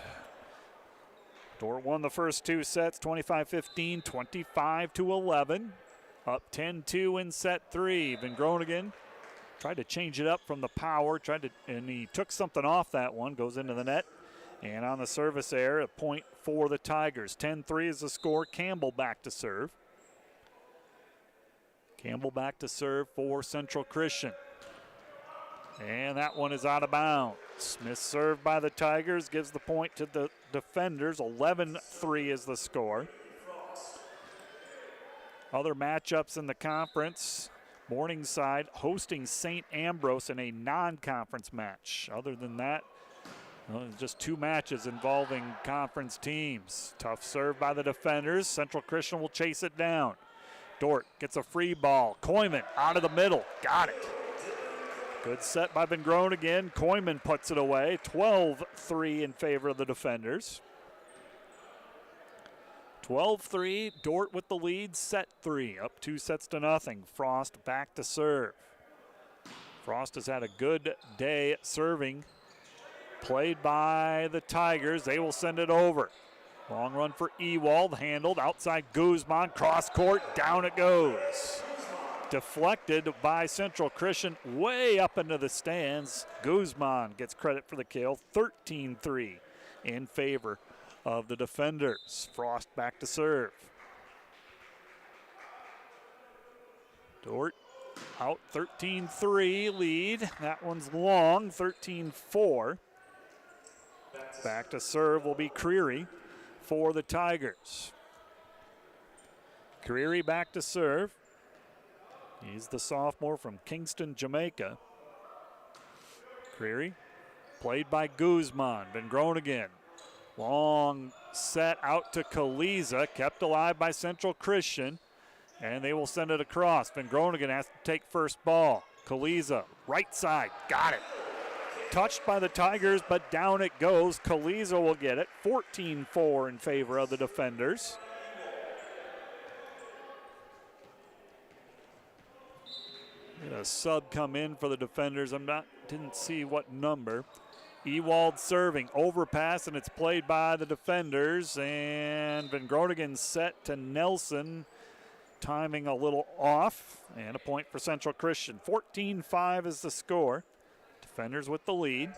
Dordt won the first 2 sets, 25-15, 25-11. Up 10-2 in set 3. Van Groningen tried to change it up from the power, and he took something off that one, goes into the net. And on the service error, a point for the Tigers. 10-3 is the score. Campbell back to serve. Campbell back to serve for Central Christian. And that one is out of bounds. Smith served by the Tigers, gives the point to the defenders. 11-3 is the score. Other matchups in the conference. Morningside hosting St. Ambrose in a non-conference match. Other than that, just 2 matches involving conference teams. Tough serve by the defenders. Central Christian will chase it down. Dordt gets a free ball. Koyman out of the middle. Got it. Good set by Van Groningen. Koyman puts it away. 12-3 in favor of the defenders. 12-3. Dordt with the lead. Set 3. Up 2-0. Frost back to serve. Frost has had a good day serving. Played by the Tigers. They will send it over. Long run for Ewald, handled outside Guzman, cross court, down it goes. Deflected by Central Christian, way up into the stands. Guzman gets credit for the kill, 13-3 in favor of the defenders. Frost back to serve. Dordt out 13-3 lead. That one's long, 13-4. Back to serve will be Creary for the Tigers. Creary back to serve. He's the sophomore from Kingston, Jamaica. Creary, played by Guzman. Van Groningen. Long set out to Kaliza, kept alive by Central Christian, and they will send it across. Van Groningen has to take first ball. Kaliza, right side, got it. Touched by the Tigers, but down it goes. Kaliza will get it. 14-4 in favor of the defenders. A sub come in for the defenders. Didn't see what number. Ewald serving, overpass, and it's played by the defenders. And Van Groningen set to Nelson. Timing a little off, and a point for Central Christian. 14-5 is the score. Defenders with the lead.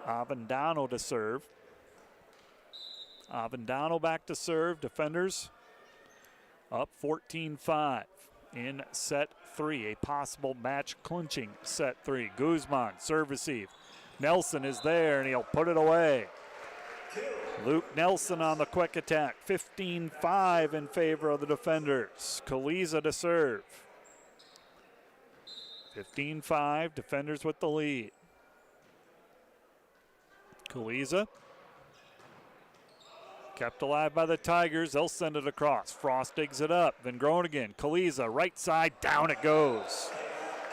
Avendano to serve. Avendano back to serve. Defenders up 14-5 in set 3. A possible match clinching set 3. Guzman, serve receive. Nelson is there and he'll put it away. Luke Nelson on the quick attack. 15-5 in favor of the defenders. Kaliza to serve. 15-5, defenders with the lead. Kaliza kept alive by the Tigers. They'll send it across. Frost digs it up. Van Groningen. Kaliza, right side, down it goes.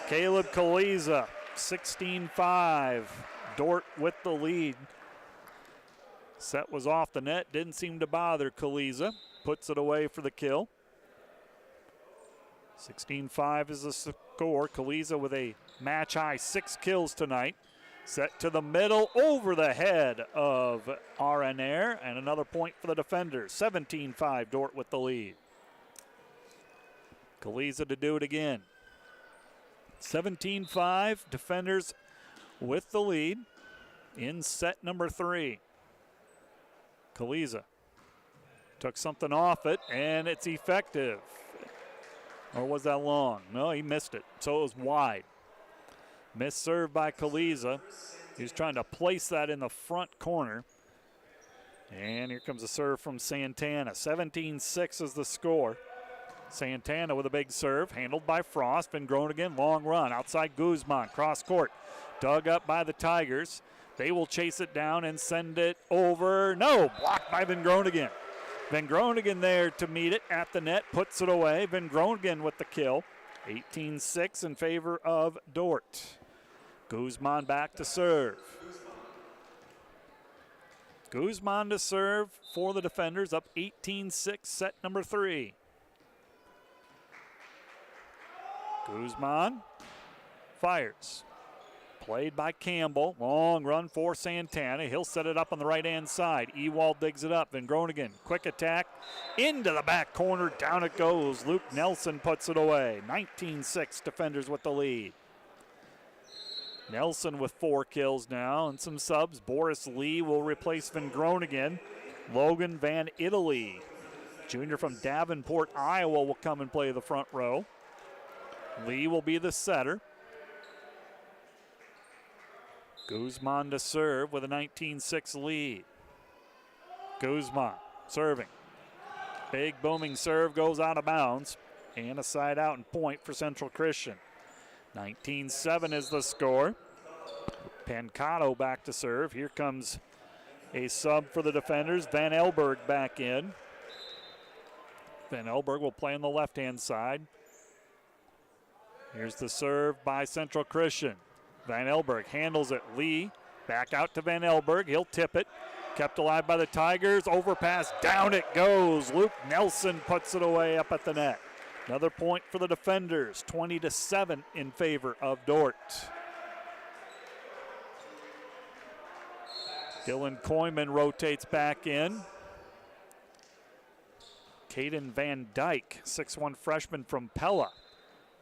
Caleb Kaliza, 16-5. Dordt with the lead. Set was off the net. Didn't seem to bother Kaliza. Puts it away for the kill. 16-5 is the score. Kaliza with a match-high 6 kills tonight. Set to the middle, over the head of RNR, and another point for the defenders. 17-5, Dordt with the lead. Kaliza to do it again. 17-5, defenders with the lead in set number 3. Kaliza took something off it, and it's effective. Or was that long? No, he missed it, so it was wide. Missed serve by Kaliza. He was trying to place that in the front corner. And here comes a serve from Santana. 17-6 is the score. Santana with a big serve, handled by Frost. Van Groningen, long run. Outside Guzman, cross court. Dug up by the Tigers. They will chase it down and send it over. No, blocked by Van Groningen. Van Groningen there to meet it at the net, puts it away. Van Groningen with the kill. 18-6 in favor of Dordt. Guzman back to serve. Guzman to serve for the defenders, up 18-6, set number 3. Guzman fires. Played by Campbell. Long run for Santana. He'll set it up on the right-hand side. Ewald digs it up. Van Groningen, quick attack. Into the back corner. Down it goes. Luke Nelson puts it away. 19-6, defenders with the lead. Nelson with 4 kills now and some subs. Boris Lee will replace Van Groningen. Logan Van Italy, junior from Davenport, Iowa, will come and play the front row. Lee will be the setter. Guzman to serve with a 19-6 lead. Guzman serving. Big booming serve goes out of bounds. And a side out and point for Central Christian. 19-7 is the score. Pancato back to serve. Here comes a sub for the defenders. Van Elberg back in. Van Elberg will play on the left-hand side. Here's the serve by Central Christian. Van Elberg handles it. Lee back out to Van Elberg. He'll tip it. Kept alive by the Tigers. Overpass. Down it goes. Luke Nelson puts it away up at the net. Another point for the defenders. 20-7 in favor of Dordt. Dylan Koyman rotates back in. Caden Van Dyke, 6'1 freshman from Pella,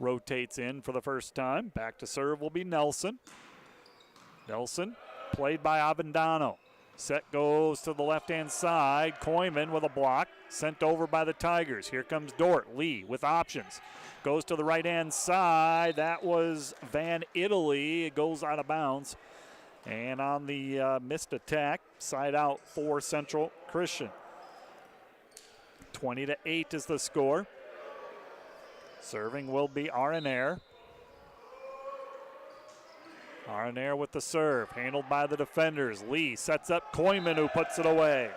rotates in for the first time. Back to serve will be Nelson. Nelson, played by Avendano. Set goes to the left-hand side. Koyman with a block, sent over by the Tigers. Here comes Dordt. Lee with options. Goes to the right-hand side. That was Van Italy. It goes out of bounds. And on the missed attack, side out for Central Christian. 20-8 is the score. Serving will be RNR. RNR with the serve, handled by the defenders. Lee sets up Koyman, who puts it away.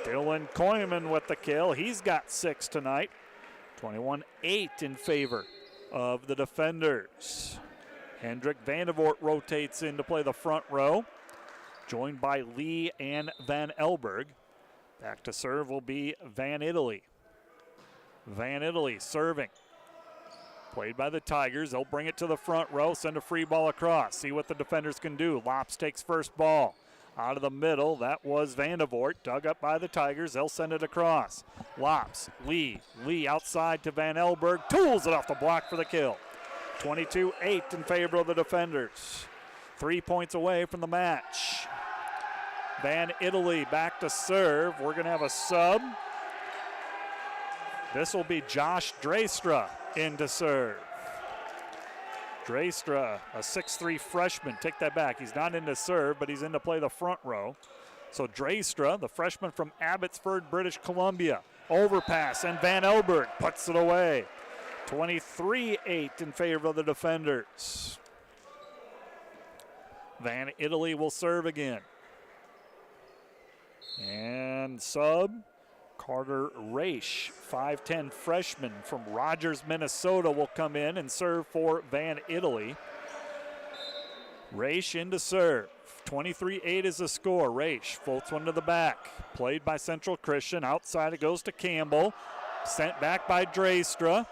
Dylan Koyman with the kill. He's got 6 tonight. 21-8 in favor of the defenders. Hendrik Vandervoort rotates in to play the front row, joined by Lee and Van Elberg. Back to serve will be Van Italy. Van Italy serving. Played by the Tigers. They'll bring it to the front row, send a free ball across. See what the defenders can do. Lops takes first ball. Out of the middle, that was Vandervoort. Dug up by the Tigers. They'll send it across. Lops, Lee outside to Van Elberg. Tools it off the block for the kill. 22-8 in favor of the defenders. 3 points away from the match. Van Italy back to serve. We're going to have a sub. This will be Josh Draystra in to serve. Draystra, a 6'3 freshman. Take that back. He's not in to serve, but he's in to play the front row. So Draystra, the freshman from Abbotsford, British Columbia. Overpass, and Van Elberg puts it away. 23-8 in favor of the defenders. Van Italy will serve again. And sub, Carter Raish, 5'10 freshman from Rogers, Minnesota, will come in and serve for Van Italy. Raish in to serve. 23-8 is the score. Raish floats one to the back. Played by Central Christian. Outside it goes to Campbell. Sent back by Draystra.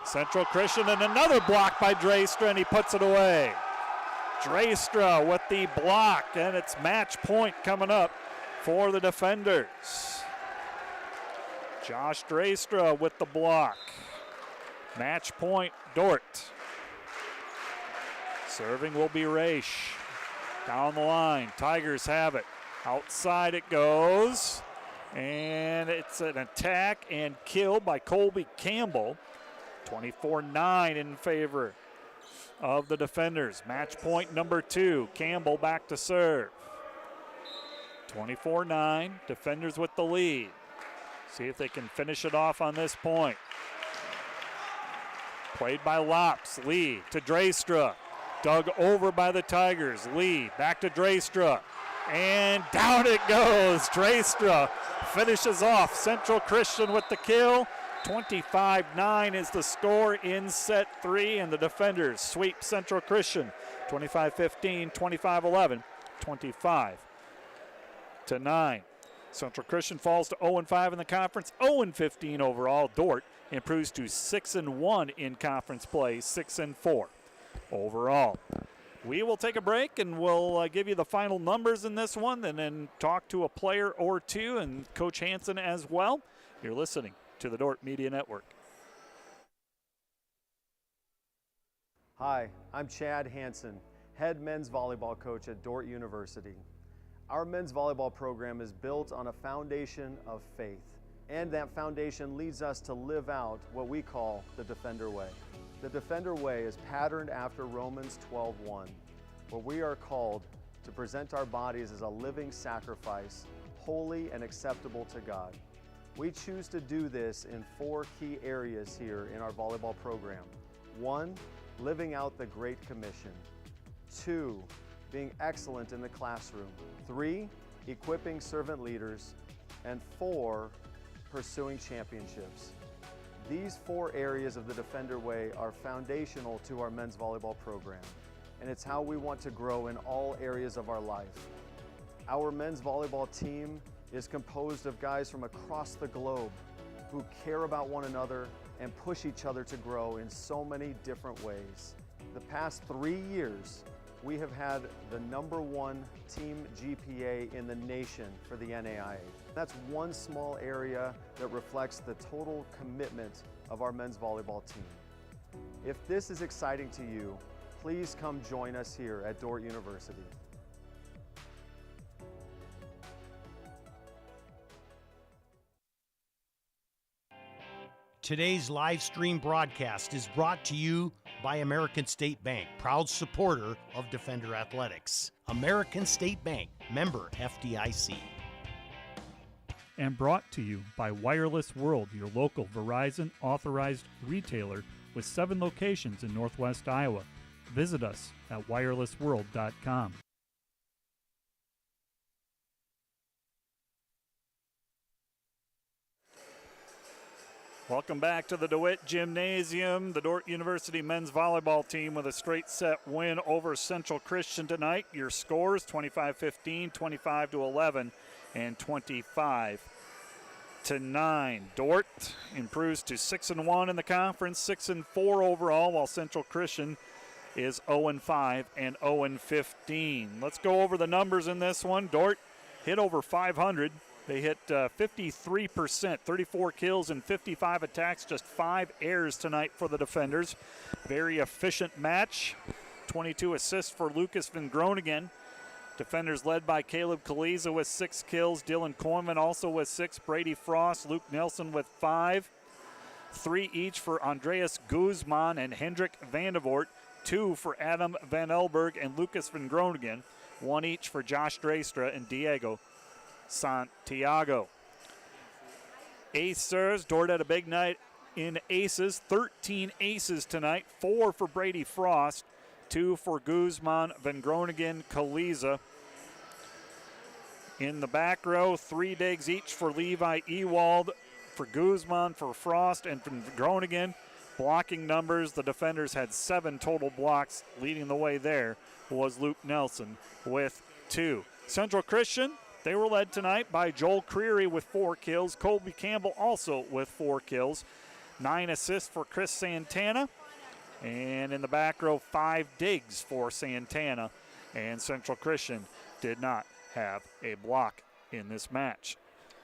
Central Christian, and another block by Draystra, and he puts it away. Draystra with the block, and it's match point coming up for the defenders. Josh Draystra with the block. Match point, Dordt. Serving will be Raish. Down the line, Tigers have it. Outside it goes, and it's an attack and kill by Colby Campbell. 24-9 in favor of the defenders. Match point number 2. Campbell back to serve. 24-9, defenders with the lead. See if they can finish it off on this point. Played by Lops. Lee to Draystra. Dug over by the Tigers. Lee back to Draystra. And down it goes. Draystra finishes off Central Christian with the kill. 25-9 is the score in set 3, and the defenders sweep Central Christian. 25-15, 25-11, 25-9. Central Christian falls to 0-5 in the conference, 0-15 overall. Dordt improves to 6-1 in conference play, 6-4 overall. We will take a break, and we'll give you the final numbers in this one, and then talk to a player or two, and Coach Hansen as well. You're listening to the Dordt Media Network. Hi, I'm Chad Hansen, head men's volleyball coach at Dordt University. Our men's volleyball program is built on a foundation of faith, and that foundation leads us to live out what we call the Defender Way. The Defender Way is patterned after Romans 12:1, where we are called to present our bodies as a living sacrifice, holy and acceptable to God. We choose to do this in 4 key areas here in our volleyball program. 1, living out the Great Commission. 2, being excellent in the classroom. 3, equipping servant leaders. And 4, pursuing championships. These 4 areas of the Defender Way are foundational to our men's volleyball program, and it's how we want to grow in all areas of our life. Our men's volleyball team is composed of guys from across the globe who care about one another and push each other to grow in so many different ways. The past 3 years, we have had the #1 team GPA in the nation for the NAIA. That's one small area that reflects the total commitment of our men's volleyball team. If this is exciting to you, please come join us here at Dordt University. Today's live stream broadcast is brought to you by American State Bank, proud supporter of Defender Athletics. American State Bank, member FDIC. And brought to you by Wireless World, your local Verizon authorized retailer with 7 locations in Northwest Iowa. Visit us at wirelessworld.com. Welcome back to the DeWitt Gymnasium. The Dordt University men's volleyball team with a straight set win over Central Christian tonight. Your scores 25-15, 25-11, and 25-9. Dordt improves to 6-1 in the conference, 6-4 overall, while Central Christian is 0-5 and 0-15. Let's go over the numbers in this one. Dordt hit over 500. They hit 53%, 34 kills and 55 attacks, just 5 errors tonight for the defenders. Very efficient match. 22 assists for Lucas Van Groningen. Defenders led by Caleb Kaliza with 6 kills. Dylan Coleman also with 6. Brady Frost, Luke Nelson with 5. 3 each for Andreas Guzman and Hendrik Vandevoort. 2 for Adam Van Elberg and Lucas Van Groningen. 1 each for Josh Draystra and Diego Santiago. Acers, Dordt had a big night in aces. 13 aces tonight. 4 for Brady Frost. 2 for Guzman, Van Groningen, Kaliza. In the back row, 3 digs each for Levi Ewald, for Guzman, for Frost, and Van Groningen. Blocking numbers, the defenders had 7 total blocks. Leading the way there was Luke Nelson with 2. Central Christian, they were led tonight by Joel Creary with 4 kills. Colby Campbell also with 4 kills. 9 assists for Chris Santana. And in the back row, 5 digs for Santana. And Central Christian did not have a block in this match.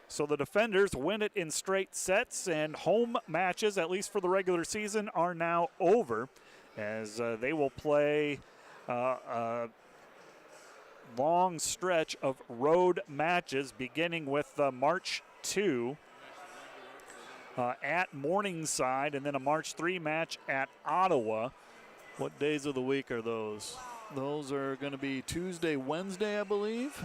So the defenders win it in straight sets, and home matches, at least for the regular season, are now over, as they will play a long stretch of road matches, beginning with March 2 at Morningside, and then a March 3 match at Ottawa. What days of the week are those? Those are going to be Tuesday, Wednesday, I believe.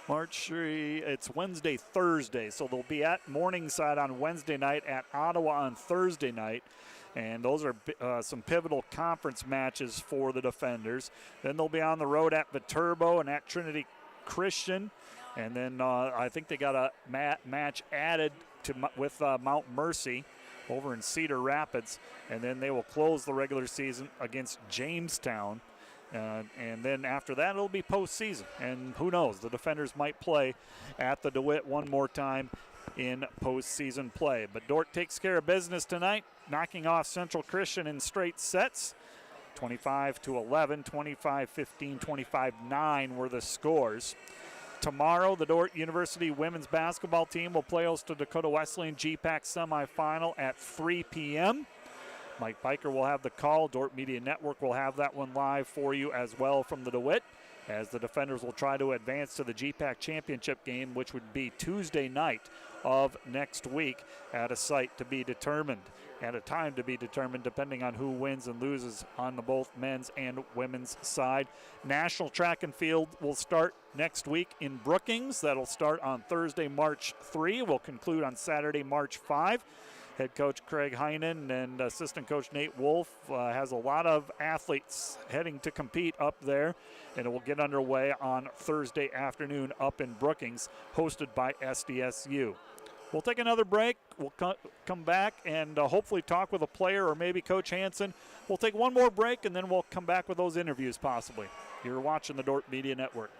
March 3, it's Wednesday, Thursday. So they'll be at Morningside on Wednesday night, at Ottawa on Thursday night. And those are some pivotal conference matches for the defenders. Then they'll be on the road at Viterbo and at Trinity Christian. And then I think they got a match added with Mount Mercy over in Cedar Rapids. And then they will close the regular season against Jamestown. And then after that, it'll be postseason. And who knows, the defenders might play at the DeWitt one more time in postseason play. But Dordt takes care of business tonight, knocking off Central Christian in straight sets. 25-11, 25-15, 25-9 were the scores. Tomorrow, the Dordt University women's basketball team will play host to Dakota Wesleyan GPAC semifinal at 3 p.m. Mike Biker will have the call. Dordt Media Network will have that one live for you as well from the DeWitt, as the defenders will try to advance to the GPAC championship game, which would be Tuesday night of next week at a site to be determined, at a time to be determined, depending on who wins and loses on the both men's and women's side. National Track and Field will start next week in Brookings. That'll start on Thursday, March 3. We'll conclude on Saturday, March 5. Head coach Craig Heinen and assistant coach Nate Wolf has a lot of athletes heading to compete up there, and it will get underway on Thursday afternoon up in Brookings, hosted by SDSU. We'll take another break. We'll come back and hopefully talk with a player or maybe Coach Hansen. We'll take one more break, and then we'll come back with those interviews possibly. You're watching the Dordt Media Network.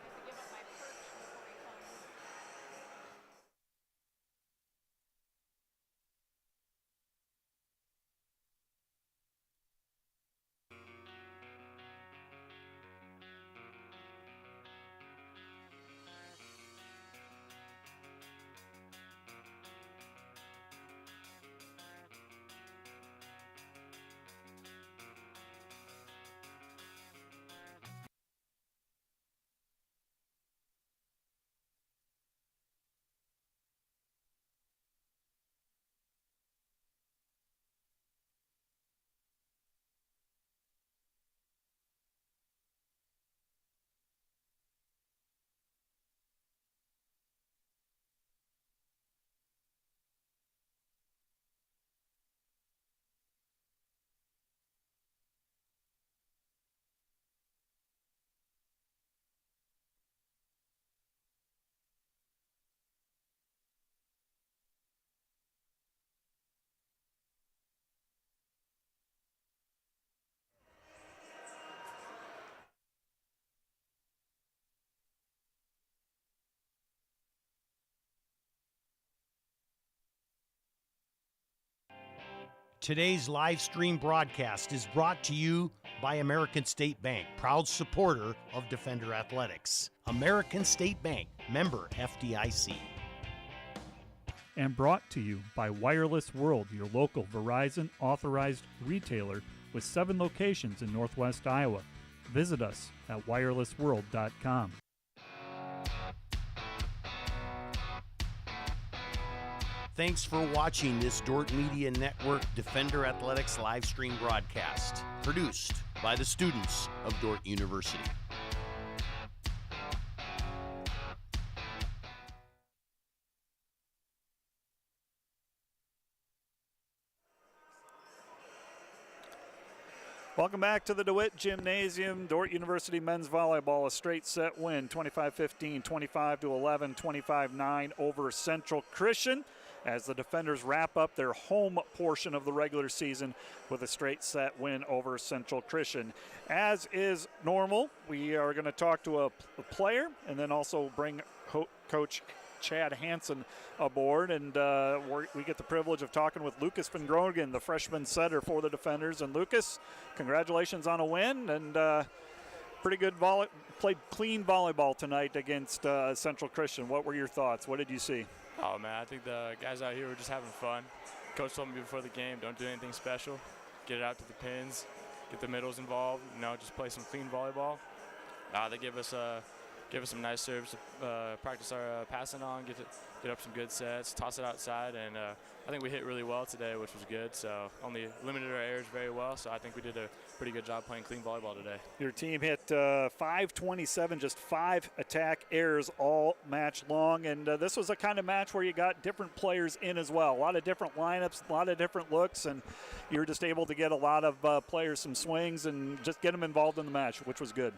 Today's live stream broadcast is brought to you by American State Bank, proud supporter of Defender Athletics. American State Bank, member FDIC. And brought to you by Wireless World, your local Verizon authorized retailer with 7 locations in Northwest Iowa. Visit us at wirelessworld.com. Thanks for watching this Dordt Media Network Defender Athletics live stream broadcast, produced by the students of Dordt University. Welcome back to the DeWitt Gymnasium. Dordt University men's volleyball, a straight set win, 25-15, 25-11, 25-9 over Central Christian, as the defenders wrap up their home portion of the regular season with a straight set win over Central Christian. As is normal, we are going to talk to a player and then also bring Coach Chad Hansen aboard, and we get the privilege of talking with Lucas Van Groningen, the freshman setter for the defenders. And Lucas, congratulations on a win, and pretty good played clean volleyball tonight against Central Christian. What were your thoughts? What did you see? Oh man, I think the guys out here were just having fun. Coach told me before the game, don't do anything special, get it out to the pins, get the middles involved, just play some clean volleyball. They give us some nice serves to practice our passing on, get up some good sets, toss it outside, and I think we hit really well today, which was good. So only limited our errors very well, so I think we did a pretty good job playing clean volleyball today. Your team hit 527, just 5 attack errors all match long, and this was a kind of match where you got different players in as well. A lot of different lineups, a lot of different looks, and you were just able to get a lot of players some swings and just get them involved in the match, which was good.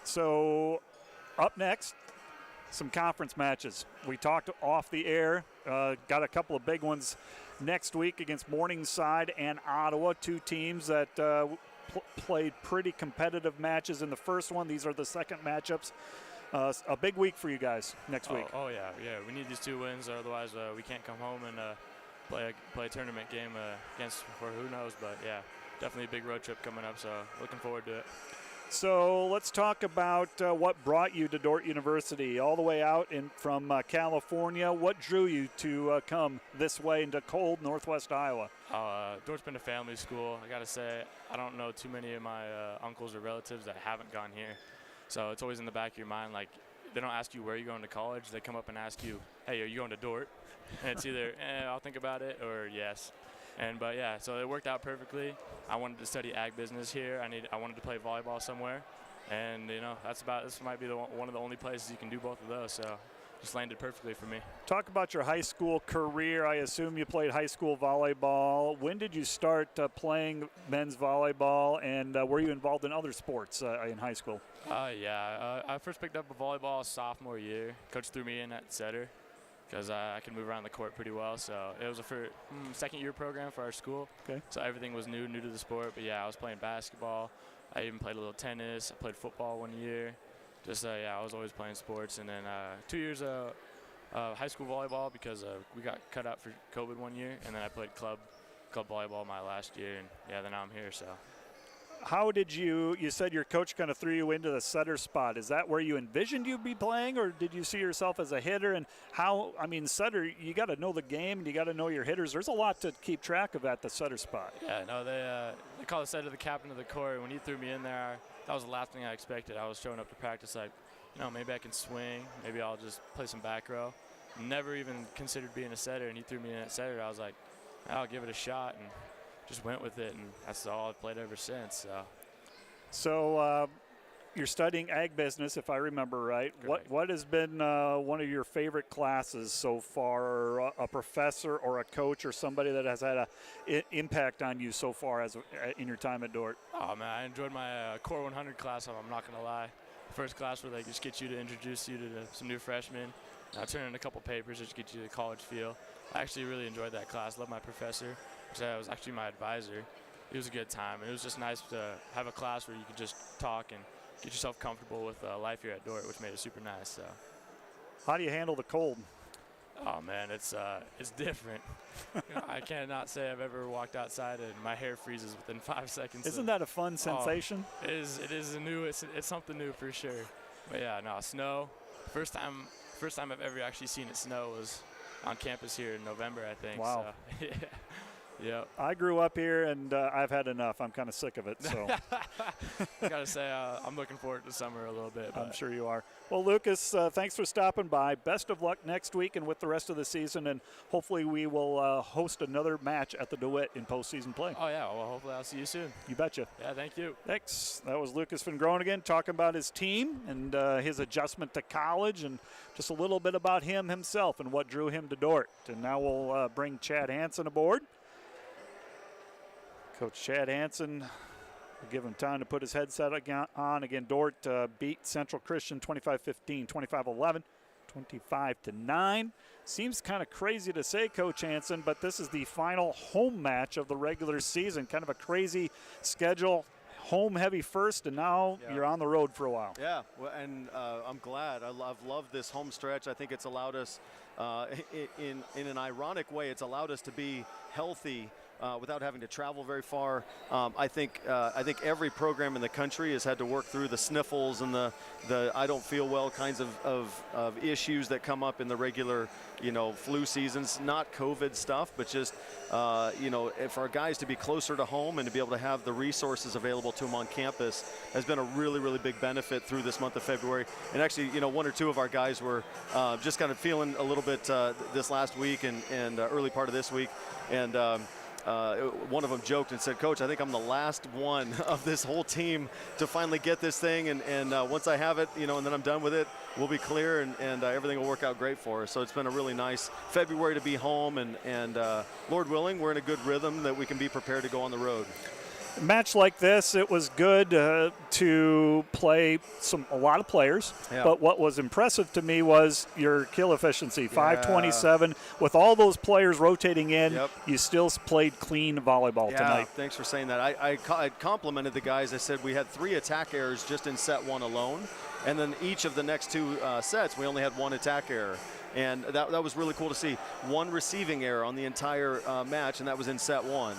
So up next, some conference matches. We talked off the air, got a couple of big ones next week against Morningside and Ottawa, two teams that played pretty competitive matches in the first one. These are the second matchups. A big week for you guys next week. Oh yeah. We need these 2 wins, otherwise we can't come home and play a tournament game against for who knows. But yeah, definitely a big road trip coming up, so looking forward to it. So let's talk about what brought you to Dordt University, all the way out from California. What drew you to come this way into cold Northwest Iowa? Dordt's been a family school. I got to say, I don't know too many of my uncles or relatives that haven't gone here. So it's always in the back of your mind, like, they don't ask you where you're going to college. They come up and ask you, hey, are you going to Dordt? And it's either, I'll think about it, or yes. But yeah, so it worked out perfectly. I wanted to study ag business here. I wanted to play volleyball somewhere, and this might be one of the only places you can do both of those. So just landed perfectly for me. Talk about your high school career. I assume you played high school volleyball. When did you start playing men's volleyball, and were you involved in other sports in high school? I first picked up a volleyball sophomore year. Coach threw me in at setter, because I can move around the court pretty well. So it was a second-year program for our school. Okay. So everything was new to the sport. But yeah, I was playing basketball. I even played a little tennis. I played football 1 year. I was always playing sports. And then 2 years of high school volleyball, because we got cut out for COVID 1 year. And then I played club volleyball my last year. And yeah, then now I'm here. So. How did you said your coach kind of threw you into the setter spot. Is that where you envisioned you'd be playing, or did you see yourself as a hitter? And setter, you got to know the game and you got to know your hitters. There's a lot to keep track of at the setter spot. Yeah, no, they call the setter the captain of the court. When he threw me in there, that was the last thing I expected. I was showing up to practice like, maybe I can swing. Maybe I'll just play some back row. Never even considered being a setter, and he threw me in at setter. I was like, I'll give it a shot, and just went with it, and that's all I've played ever since. So you're studying ag business, if I remember right. Correct. What has been one of your favorite classes so far, or a professor or a coach or somebody that has had an impact on you so far in your time at Dordt? Oh, man, I enjoyed my Core 100 class, I'm not going to lie. The first class where they just get you to introduce you to some new freshmen. Turn in a couple papers just to get you the college feel. I actually really enjoyed that class. Love my professor. That was actually my advisor. It was a good time. It was just nice to have a class where you could just talk and get yourself comfortable with life here at Dordt, which made it super nice. So. How do you handle the cold? Oh man, it's different. I cannot say I've ever walked outside and my hair freezes within 5 seconds. Isn't that a fun sensation? It is. It is it's something new for sure. But yeah, no, snow. First time I've ever actually seen it snow was on campus here in November, I think. Wow. So, yeah. Yeah. I grew up here, and I've had enough. I'm kind of sick of it. So I got to say, I'm looking forward to summer a little bit. I'm sure you are. Well, Lucas, thanks for stopping by. Best of luck next week and with the rest of the season, and hopefully we will host another match at the DeWitt in postseason play. Oh, yeah. Well, hopefully I'll see you soon. You betcha. Yeah, thank you. Thanks. That was Lucas Van Groningen talking about his team and his adjustment to college and just a little bit about him himself and what drew him to Dordt. And now we'll bring Chad Hansen aboard. Coach Chad Hansen will give him time to put his headset on. Again, Dordt beat Central Christian 25-15, 25-11, 25-9. Seems kind of crazy to say, Coach Hansen, but this is the final home match of the regular season. Kind of a crazy schedule. Home heavy first, and now you're on the road for a while. Yeah, well, and I'm glad. I've loved this home stretch. I think it's allowed us, in an ironic way, it's allowed us to be healthy without having to travel very far. I think every program in the country has had to work through the sniffles and the I don't feel well kinds of issues that come up in the regular, flu seasons. Not COVID stuff, but just, for our guys to be closer to home and to be able to have the resources available to them on campus has been a really, really big benefit through this month of February. And actually, one or two of our guys were just kind of feeling a little bit this last week and early part of this week. And one of them joked and said, "Coach, I think I'm the last one of this whole team to finally get this thing, and once I have it, and then I'm done with it, we'll be clear, and everything will work out great for us." So it's been a really nice February to be home, and Lord willing, we're in a good rhythm that we can be prepared to go on the road. A match like this, it was good to play a lot of players, but what was impressive to me was your kill efficiency, 527. With all those players rotating in, you still played clean volleyball tonight. Thanks for saying that. I complimented the guys. I said we had 3 attack errors just in set 1 alone, and then each of the next 2 sets, we only had 1 attack error. And that was really cool to see. 1 receiving error on the entire match, and that was in set 1.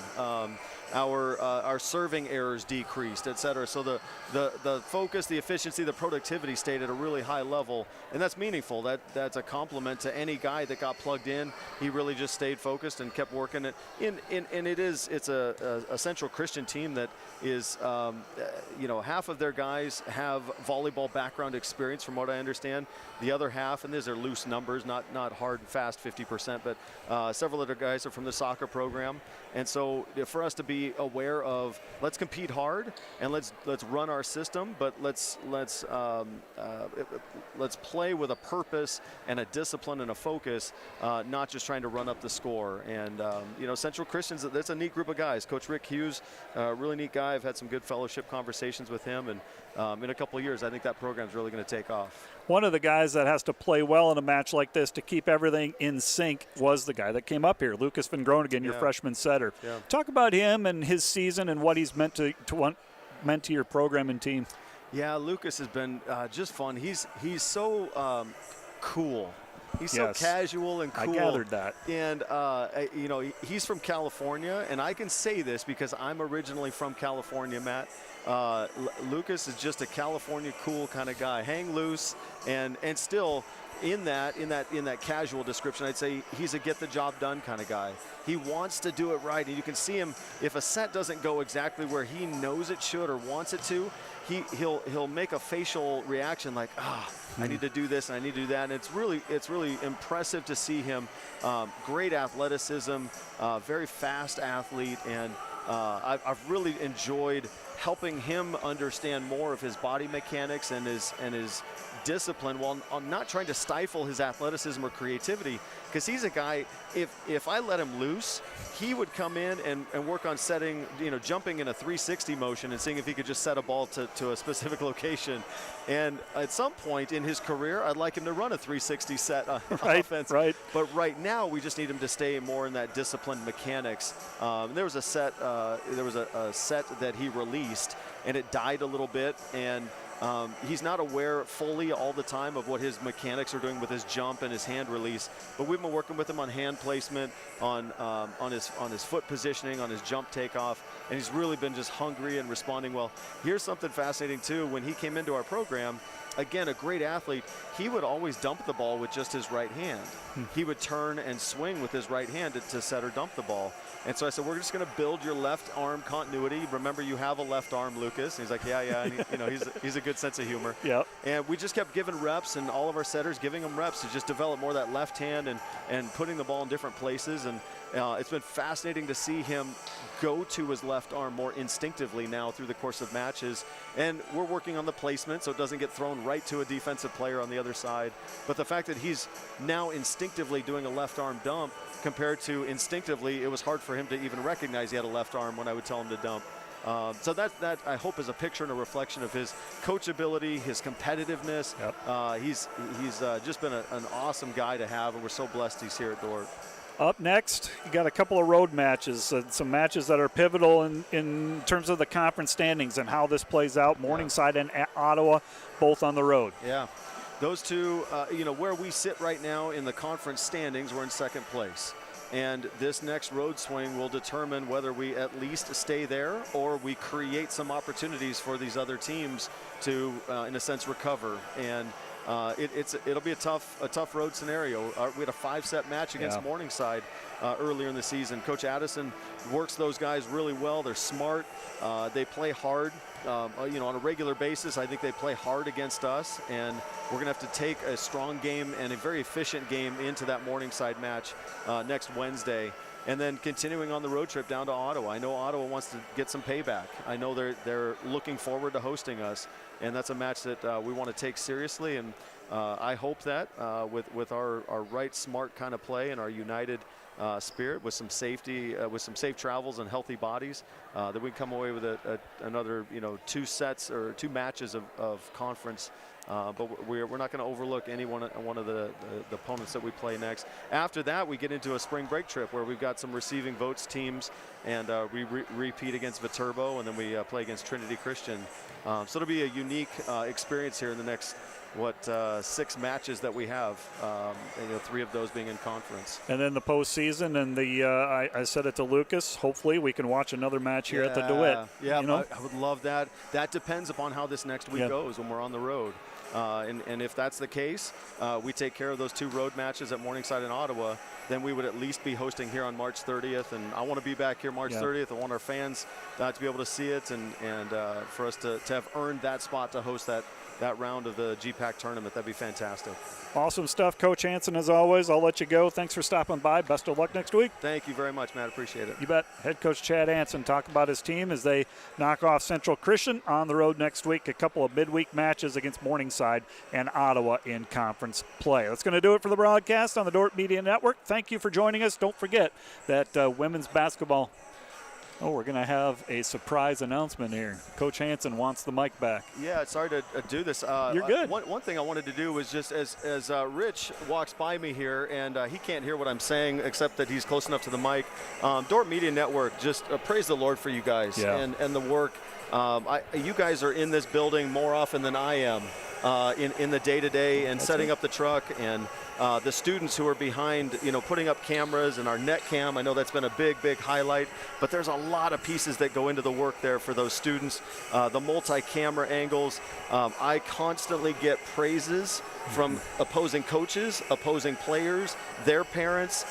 Our serving errors decreased, et cetera. So the focus, the efficiency, the productivity stayed at a really high level, and that's meaningful. That's a compliment to any guy that got plugged in. He really just stayed focused and kept working it. And it's a Central Christian team that is, half of their guys have volleyball background experience, from what I understand. The other half, and these are loose numbers, not hard and fast 50%, but several other guys are from the soccer program. And so for us to be aware of, let's compete hard and let's run our system, but let's play with a purpose and a discipline and a focus, not just trying to run up the score. And Central Christians, that's a neat group of guys. Coach Rick Hughes, really neat guy. I've had some good fellowship conversations with him, and in a couple of years, I think that program's really going to take off. One of the guys that has to play well in a match like this to keep everything in sync was the guy that came up here, Lucas Van Groningen, your freshman setter. Yeah. Talk about him and his season and what he's meant to your program and team. Yeah, Lucas has been just fun. He's so cool. He's so casual and cool. I gathered that. And, he's from California, and I can say this because I'm originally from California, Matt. Lucas is just a California cool kind of guy. Hang loose and still in that casual description, I'd say he's a get the job done kind of guy. He wants to do it right, and you can see him if a set doesn't go exactly where he knows it should or wants it to, he'll make a facial reaction like, I need to do this and I need to do that. And it's really impressive to see him. Great athleticism, very fast athlete, and I've really enjoyed helping him understand more of his body mechanics and his discipline, while I'm not trying to stifle his athleticism or creativity, because he's a guy, if I let him loose, he would come in and work on setting, jumping in a 360 motion and seeing if he could just set a ball to a specific location. And at some point in his career, I'd like him to run a 360 set offense. Right. But right now, we just need him to stay more in that disciplined mechanics. There was a set that he released, and it died a little bit, and he's not aware fully all the time of what his mechanics are doing with his jump and his hand release, but we've been working with him on hand placement, on his foot positioning, on his jump takeoff, and he's really been just hungry and responding well. Here's something fascinating too. When he came into our program, again, a great athlete, he would always dump the ball with just his right hand. He would turn and swing with his right hand to set or dump the ball. And so I said, we're just going to build your left arm continuity. Remember, you have a left arm, Lucas. And he's like, yeah. And he's a good sense of humor. Yep. And we just kept giving reps, and all of our setters giving them reps to just develop more of that left hand and putting the ball in different places. And it's been fascinating to see him go to his left arm more instinctively now through the course of matches. And we're working on the placement so it doesn't get thrown right to a defensive player on the other side. But the fact that he's now instinctively doing a left arm dump compared to instinctively, it was hard for him to even recognize he had a left arm when I would tell him to dump. So that I hope is a picture and a reflection of his coachability, his competitiveness. Yep. He's just been an awesome guy to have, and we're so blessed he's here at Dordt. Up next, you got a couple of road matches, some matches that are pivotal in terms of the conference standings and how this plays out. Morningside and Ottawa, both on the road. Yeah. Those two, where we sit right now in the conference standings, we're in second place. And this next road swing will determine whether we at least stay there or we create some opportunities for these other teams to, in a sense, recover. And it'll be a tough road scenario. We had a 5-set match against Morningside earlier in the season. Coach Addison works those guys really well. They're smart. They play hard. On a regular basis, I think they play hard against us, and we're going to have to take a strong game and a very efficient game into that Morningside match next Wednesday. And then continuing on the road trip down to Ottawa. I know Ottawa wants to get some payback. I know they're looking forward to hosting us, and that's a match that we want to take seriously. And I hope that with our right, smart kind of play and our united spirit, with some safety, with some safe travels and healthy bodies, that we come away with another 2 sets or 2 matches of conference. But we're not going to overlook any one of the opponents that we play next. After that, we get into a spring break trip where we've got some receiving votes teams, and we repeat against Viterbo, and then we play against Trinity Christian. So it'll be a unique experience here in the next 6 matches that we have, 3 of those being in conference. And then the postseason, and I said it to Lucas, hopefully we can watch another match here at the DeWitt. Yeah, I would love that. That depends upon how this next week goes when we're on the road. And if that's the case, we take care of those 2 road matches at Morningside and Ottawa, then we would at least be hosting here on March 30th. And I want to be back here March 30th. I want our fans to be able to see it and for us to have earned that spot to host that round of the GPAC tournament. That'd be fantastic. Awesome stuff, Coach Hansen, as always. I'll let you go. Thanks for stopping by. Best of luck next week. Thank you very much, Matt. Appreciate it. You bet. Head coach Chad Hansen talk about his team as they knock off Central Christian on the road next week. A couple of midweek matches against Morningside and Ottawa in conference play. That's going to do it for the broadcast on the Dordt Media Network. Thank you for joining us. Don't forget that women's basketball. Oh, we're going to have a surprise announcement here. Coach Hansen wants the mic back. Yeah, sorry to do this. You're good. One thing I wanted to do was just as Rich walks by me here, and he can't hear what I'm saying except that he's close enough to the mic. Dordt Media Network, just praise the Lord for you guys and the work. You guys are in this building more often than I am in the day-to-day and setting up the truck, and the students who are behind, putting up cameras and our net cam. I know that's been a big highlight, but there's a lot of pieces that go into the work there for those students. The multi-camera angles. I constantly get praises from opposing coaches, opposing players, their parents,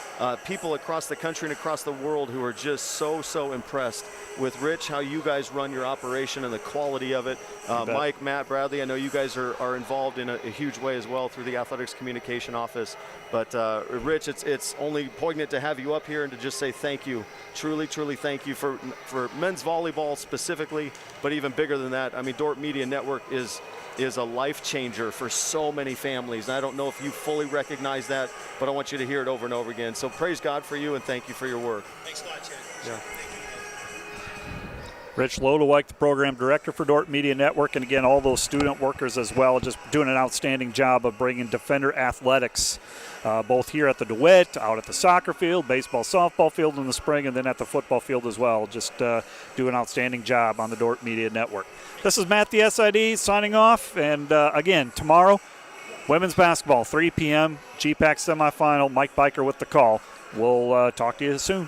people across the country and across the world who are just so impressed with Rich, how you guys run your operation and the quality of it. Mike, Matt, Bradley, I know you guys are involved in a huge way as well through the athletics communication office. But Rich, it's only poignant to have you up here and to just say thank you. Truly thank you for men's volleyball specifically, but even bigger than that. I mean, Dordt Media Network is a life changer for so many families. And I don't know if you fully recognize that, but I want you to hear it over and over again. So praise God for you and thank you for your work. Thanks a lot, Chad. Yeah. Rich Lodewijk, the program director for Dordt Media Network, and again, all those student workers as well, just doing an outstanding job of bringing Defender athletics, both here at the DeWitt, out at the soccer field, baseball, softball field in the spring, and then at the football field as well. Just do an outstanding job on the Dordt Media Network. This is Matt the SID signing off, and again, tomorrow, women's basketball, 3 p.m., GPAC semifinal, Mike Biker with the call. We'll talk to you soon.